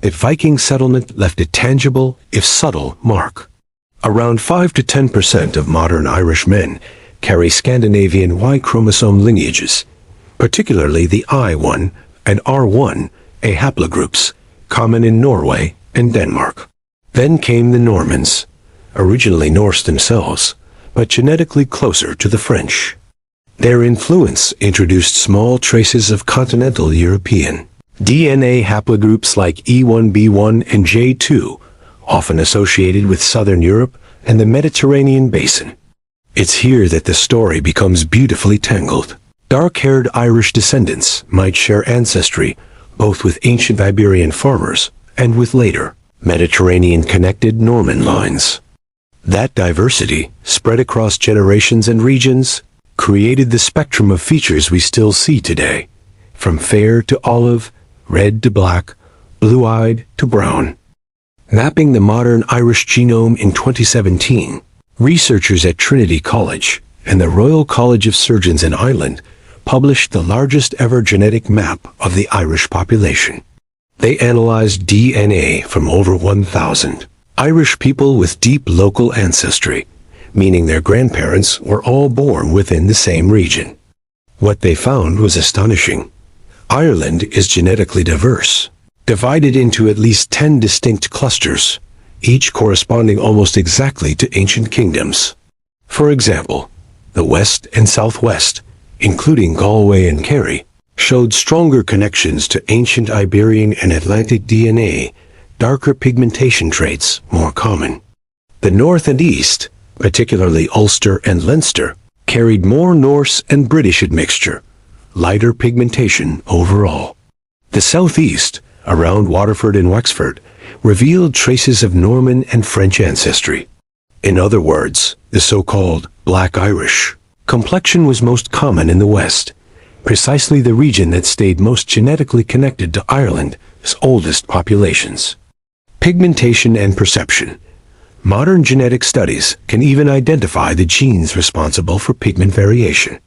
that Viking settlement left a tangible, if subtle, mark. Around 5 to 10% of modern Irish men carry Scandinavian Y chromosome lineages, particularly the I1 and R1A haplogroups, common in Norway and Denmark. Then came the Normans, originally Norse themselves, but genetically closer to the French. Their influence introduced small traces of continental European DNA haplogroups like E1B1 and J2, often associated with Southern Europe and the Mediterranean basin. It's here that the story becomes beautifully tangled. Dark-haired Irish descendants might share ancestry both with ancient Iberian farmers and with later Mediterranean-connected Norman lines. That diversity, spread across generations and regions, created the spectrum of features we still see today, from fair to olive, red to black, blue-eyed to brown. Mapping the modern Irish genome in 2017, researchers at Trinity College and the Royal College of Surgeons in Ireland published the largest ever genetic map of the Irish population. They analyzed DNA from over 1,000 Irish people with deep local ancestry, meaning their grandparents were all born within the same region. What they found was astonishing. Ireland is genetically diverse, divided into at least 10 distinct clusters, each corresponding almost exactly to ancient kingdoms. For example, the West and Southwest, including Galway and Kerry, showed stronger connections to ancient Iberian and Atlantic DNA, darker pigmentation traits more common. The North and East, particularly Ulster and Leinster, carried more Norse and British admixture, lighter pigmentation overall. The Southeast, around Waterford and Wexford, revealed traces of Norman and French ancestry. In other words, the so-called Black Irish complexion was most common in the West, precisely the region that stayed most genetically connected to Ireland's oldest populations. Pigmentation and perception. Modern genetic studies can even identify the genes responsible for pigment variation.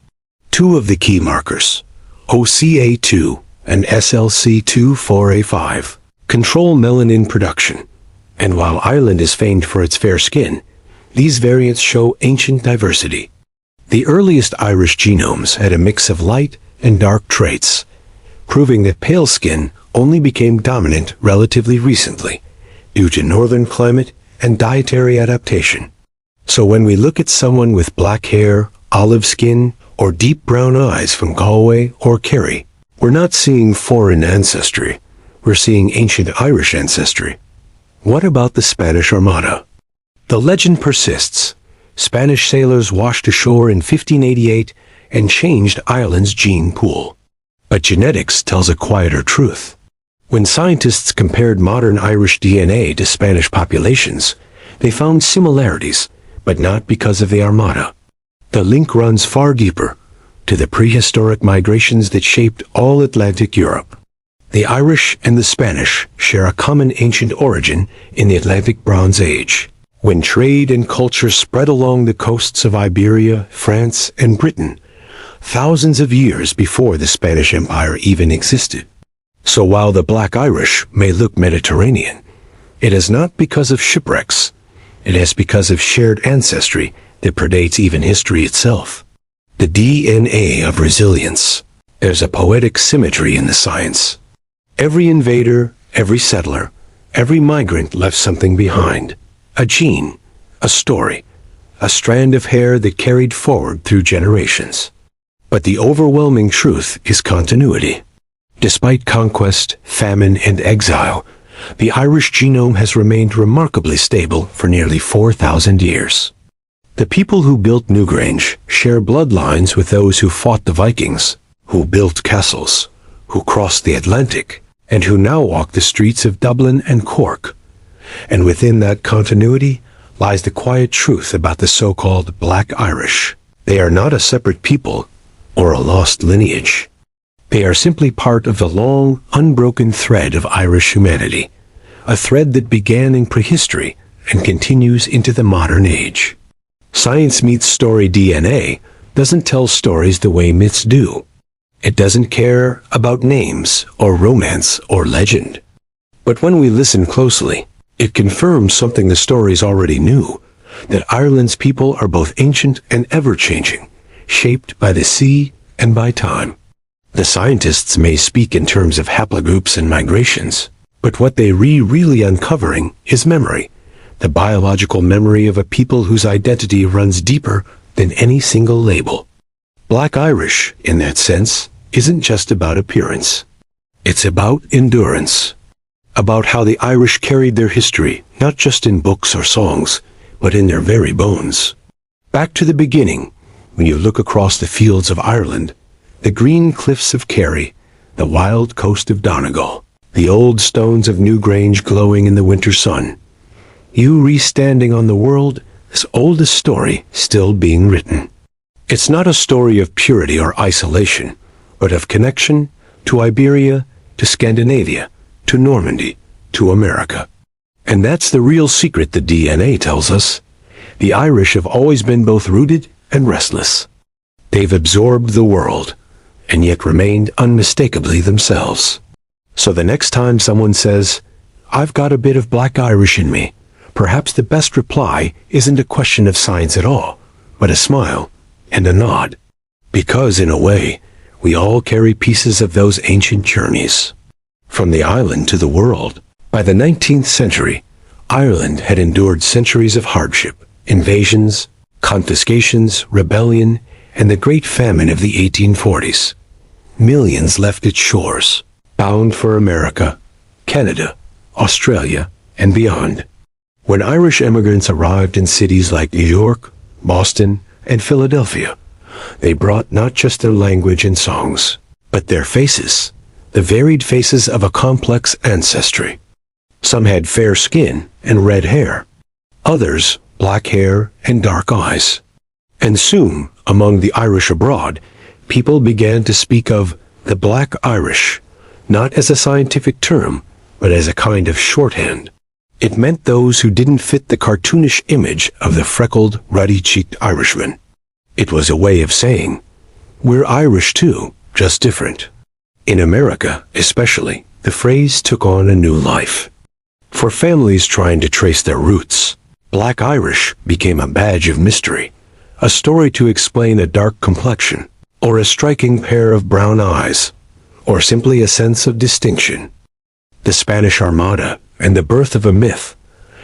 Two of the key markers, OCA2 and SLC24A5, control melanin production, and while Ireland is famed for its fair skin, these variants show ancient diversity. The earliest Irish genomes had a mix of light and dark traits, proving that pale skin only became dominant relatively recently, due to northern climate and dietary adaptation. So when we look at someone with black hair, olive skin, or deep brown eyes from Galway or Kerry, we're not seeing foreign ancestry, we're seeing ancient Irish ancestry. What about the Spanish Armada? The legend persists. Spanish sailors washed ashore in 1588 and changed Ireland's gene pool. But genetics tells a quieter truth. When scientists compared modern Irish DNA to Spanish populations, they found similarities, but not because of the Armada. The link runs far deeper, to the prehistoric migrations that shaped all Atlantic Europe. The Irish and the Spanish share a common ancient origin in the Atlantic Bronze Age, when trade and culture spread along the coasts of Iberia, France, and Britain, thousands of years before the Spanish Empire even existed. So while the Black Irish may look Mediterranean, it is not because of shipwrecks. It is because of shared ancestry that predates even history itself. The DNA of resilience. There's a poetic symmetry in the science. Every invader, every settler, every migrant left something behind. A gene, a story, a strand of hair that carried forward through generations. But the overwhelming truth is continuity. Despite conquest, famine, and exile, the Irish genome has remained remarkably stable for nearly 4,000 years. The people who built Newgrange share bloodlines with those who fought the Vikings, who built castles, who crossed the Atlantic, and who now walk the streets of Dublin and Cork. And within that continuity lies the quiet truth about the so-called Black Irish. They are not a separate people or a lost lineage. They are simply part of the long, unbroken thread of Irish humanity, a thread that began in prehistory and continues into the modern age. Science meets story DNA doesn't tell stories the way myths do. It doesn't care about names or romance or legend. But when we listen closely, it confirms something the stories already knew, that Ireland's people are both ancient and ever-changing, shaped by the sea and by time. The scientists may speak in terms of haplogroups and migrations, but what they really uncovering is memory, the biological memory of a people whose identity runs deeper than any single label. Black Irish, in that sense, isn't just about appearance. It's about endurance. About how the Irish carried their history, not just in books or songs, but in their very bones. Back to the beginning, when you look across the fields of Ireland, the green cliffs of Kerry, the wild coast of Donegal, the old stones of Newgrange glowing in the winter sun, you re-standing on the world's oldest story still being written. It's not a story of purity or isolation, but of connection to Iberia, to Scandinavia, to Normandy, to America. And that's the real secret the DNA tells us. The Irish have always been both rooted and restless. They've absorbed the world, and yet remained unmistakably themselves. So the next time someone says, "I've got a bit of Black Irish in me," perhaps the best reply isn't a question of science at all, but a smile and a nod. Because in a way, we all carry pieces of those ancient journeys. From the island to the world. By the 19th century, Ireland had endured centuries of hardship, invasions, confiscations, rebellion, and the Great Famine of the 1840s. Millions left its shores, bound for America, Canada, Australia, and beyond. When Irish immigrants arrived in cities like New York, Boston, and Philadelphia, they brought not just their language and songs, but their faces, the varied faces of a complex ancestry. Some had fair skin and red hair, others black hair and dark eyes. And soon, among the Irish abroad, people began to speak of the Black Irish, not as a scientific term, but as a kind of shorthand. It meant those who didn't fit the cartoonish image of the freckled, ruddy-cheeked Irishman. It was a way of saying, "We're Irish too, just different." In America, especially, the phrase took on a new life. For families trying to trace their roots, Black Irish became a badge of mystery, a story to explain a dark complexion, or a striking pair of brown eyes, or simply a sense of distinction. The Spanish Armada and the birth of a myth.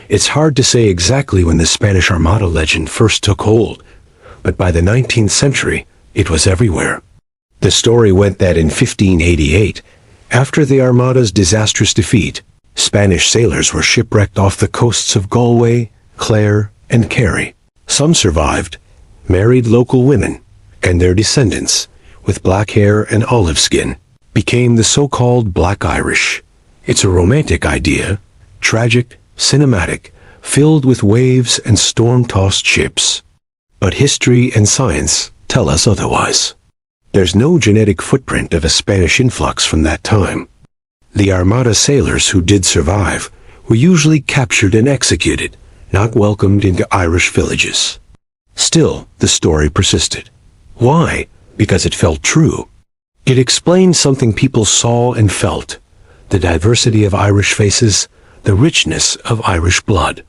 It's hard to say exactly when the Spanish Armada legend first took hold, but by the 19th century, it was everywhere. The story went that in 1588, after the Armada's disastrous defeat, Spanish sailors were shipwrecked off the coasts of Galway, Clare, and Kerry. Some survived, married local women, and their descendants, with black hair and olive skin, became the so-called Black Irish. It's a romantic idea, tragic, cinematic, filled with waves and storm-tossed ships. But history and science tell us otherwise. There's no genetic footprint of a Spanish influx from that time. The Armada sailors who did survive were usually captured and executed, not welcomed into Irish villages. Still, the story persisted. Why? Because it felt true. It explained something people saw and felt, the diversity of Irish faces, the richness of Irish blood.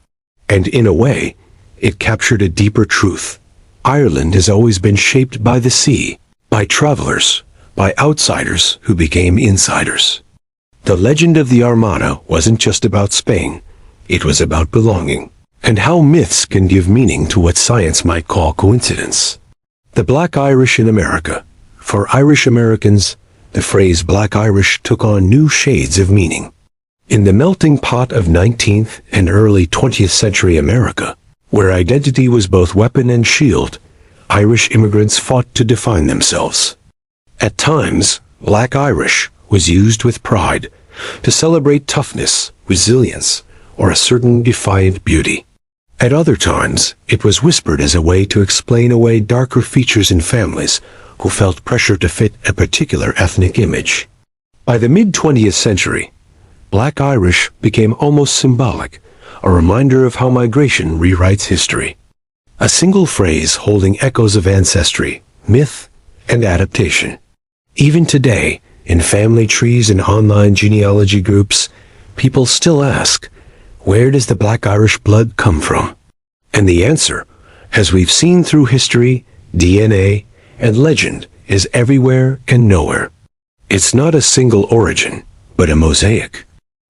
And in a way, it captured a deeper truth. Ireland has always been shaped by the sea, by travelers, by outsiders who became insiders. The legend of the Armada wasn't just about Spain, it was about belonging, and how myths can give meaning to what science might call coincidence. The Black Irish in America. For Irish Americans, the phrase Black Irish took on new shades of meaning. In the melting pot of 19th and early 20th century America, where identity was both weapon and shield, Irish immigrants fought to define themselves. At times, Black Irish was used with pride to celebrate toughness, resilience, or a certain defiant beauty. At other times, it was whispered as a way to explain away darker features in families who felt pressure to fit a particular ethnic image. By the mid-20th century, Black Irish became almost symbolic, a reminder of how migration rewrites history. A single phrase holding echoes of ancestry, myth, and adaptation. Even today, in family trees and online genealogy groups, people still ask, where does the Black Irish blood come from? And the answer, as we've seen through history, DNA, and legend, is everywhere and nowhere. It's not a single origin, but a mosaic.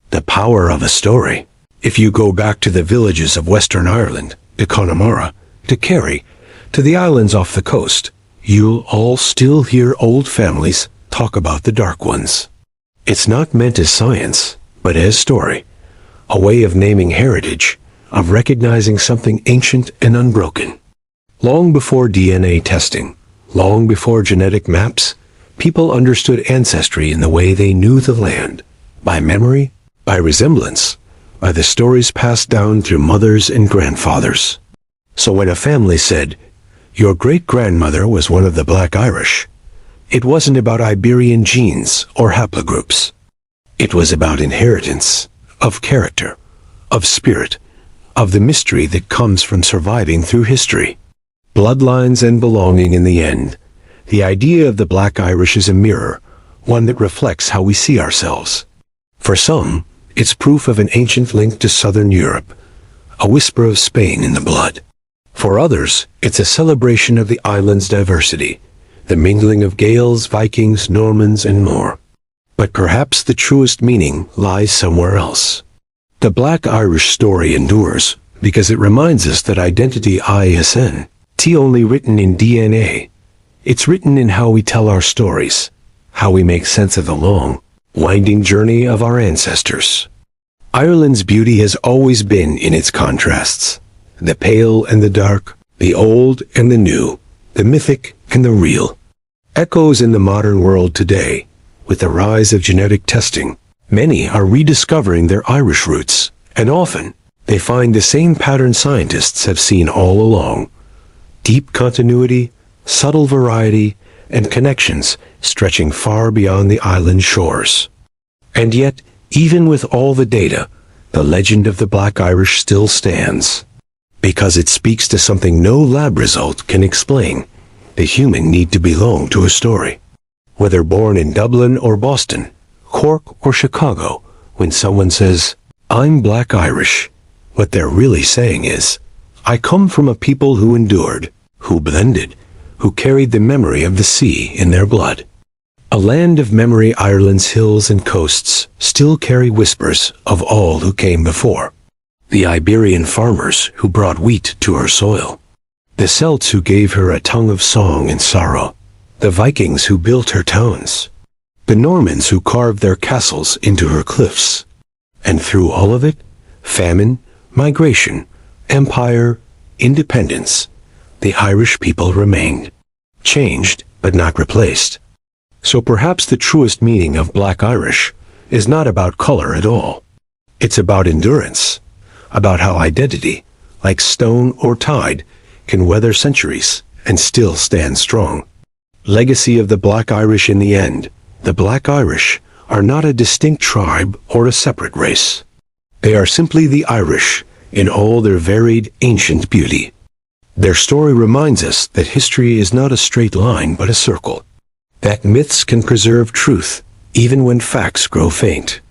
The power of a story. If you go back to the villages of Western Ireland, to Connemara, to Kerry, to the islands off the coast, you'll all still hear old families talk about the dark ones. It's not meant as science, but as story. A way of naming heritage, of recognizing something ancient and unbroken. Long before DNA testing, long before genetic maps, people understood ancestry in the way they knew the land, by memory, by resemblance, by the stories passed down through mothers and grandfathers. So when a family said, "Your great-grandmother was one of the Black Irish," it wasn't about Iberian genes or haplogroups. It was about inheritance, of character, of spirit, of the mystery that comes from surviving through history. Bloodlines and belonging in the end. The idea of the Black Irish is a mirror, one that reflects how we see ourselves. For some, it's proof of an ancient link to southern Europe, a whisper of Spain in the blood. For others, it's a celebration of the island's diversity, the mingling of Gaels, Vikings, Normans, and more. But perhaps the truest meaning lies somewhere else. The Black Irish story endures because it reminds us that identity isn't only written in DNA. It's written in how we tell our stories, how we make sense of the long, winding journey of our ancestors. Ireland's beauty has always been in its contrasts, the pale and the dark, the old and the new, the mythic and the real. Echoes in the modern world today, with the rise of genetic testing, many are rediscovering their Irish roots, and often they find the same pattern scientists have seen all along. Deep continuity, subtle variety, and connections stretching far beyond the island shores. And yet, even with all the data, the legend of the Black Irish still stands. Because it speaks to something no lab result can explain. The human need to belong to a story. Whether born in Dublin or Boston, Cork or Chicago, when someone says, "I'm Black Irish," what they're really saying is, "I come from a people who endured, who blended, who carried the memory of the sea in their blood." A land of memory, Ireland's hills and coasts still carry whispers of all who came before. The Iberian farmers who brought wheat to her soil. The Celts who gave her a tongue of song and sorrow. The Vikings who built her towns. The Normans who carved their castles into her cliffs. And through all of it, famine, migration, empire, independence, the Irish people remained. Changed, but not replaced. So perhaps the truest meaning of Black Irish is not about color at all. It's about endurance, about how identity, like stone or tide, can weather centuries and still stand strong. Legacy of the Black Irish in the end. The Black Irish are not a distinct tribe or a separate race. They are simply the Irish in all their varied ancient beauty. Their story reminds us that history is not a straight line but a circle. That myths can preserve truth even when facts grow faint.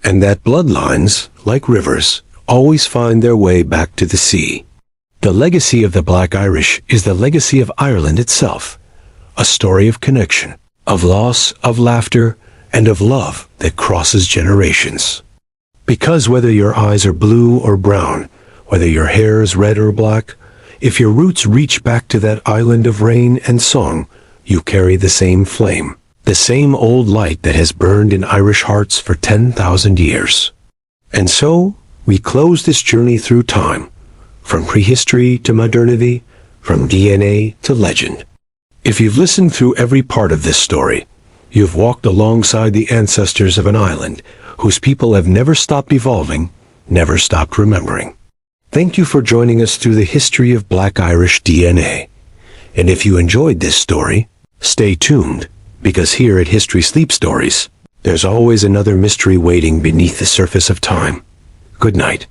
And that bloodlines, like rivers, always find their way back to the sea. The legacy of the Black Irish is the legacy of Ireland itself. A story of connection, of loss, of laughter, and of love that crosses generations. Because whether your eyes are blue or brown, whether your hair is red or black, if your roots reach back to that island of rain and song, you carry the same flame, the same old light that has burned in Irish hearts for 10,000 years. And so, we close this journey through time, from prehistory to modernity, from DNA to legend. If you've listened through every part of this story, you've walked alongside the ancestors of an island whose people have never stopped evolving, never stopped remembering. Thank you for joining us through the history of Black Irish DNA. And if you enjoyed this story, stay tuned, because here at History Sleep Stories, there's always another mystery waiting beneath the surface of time. Good night.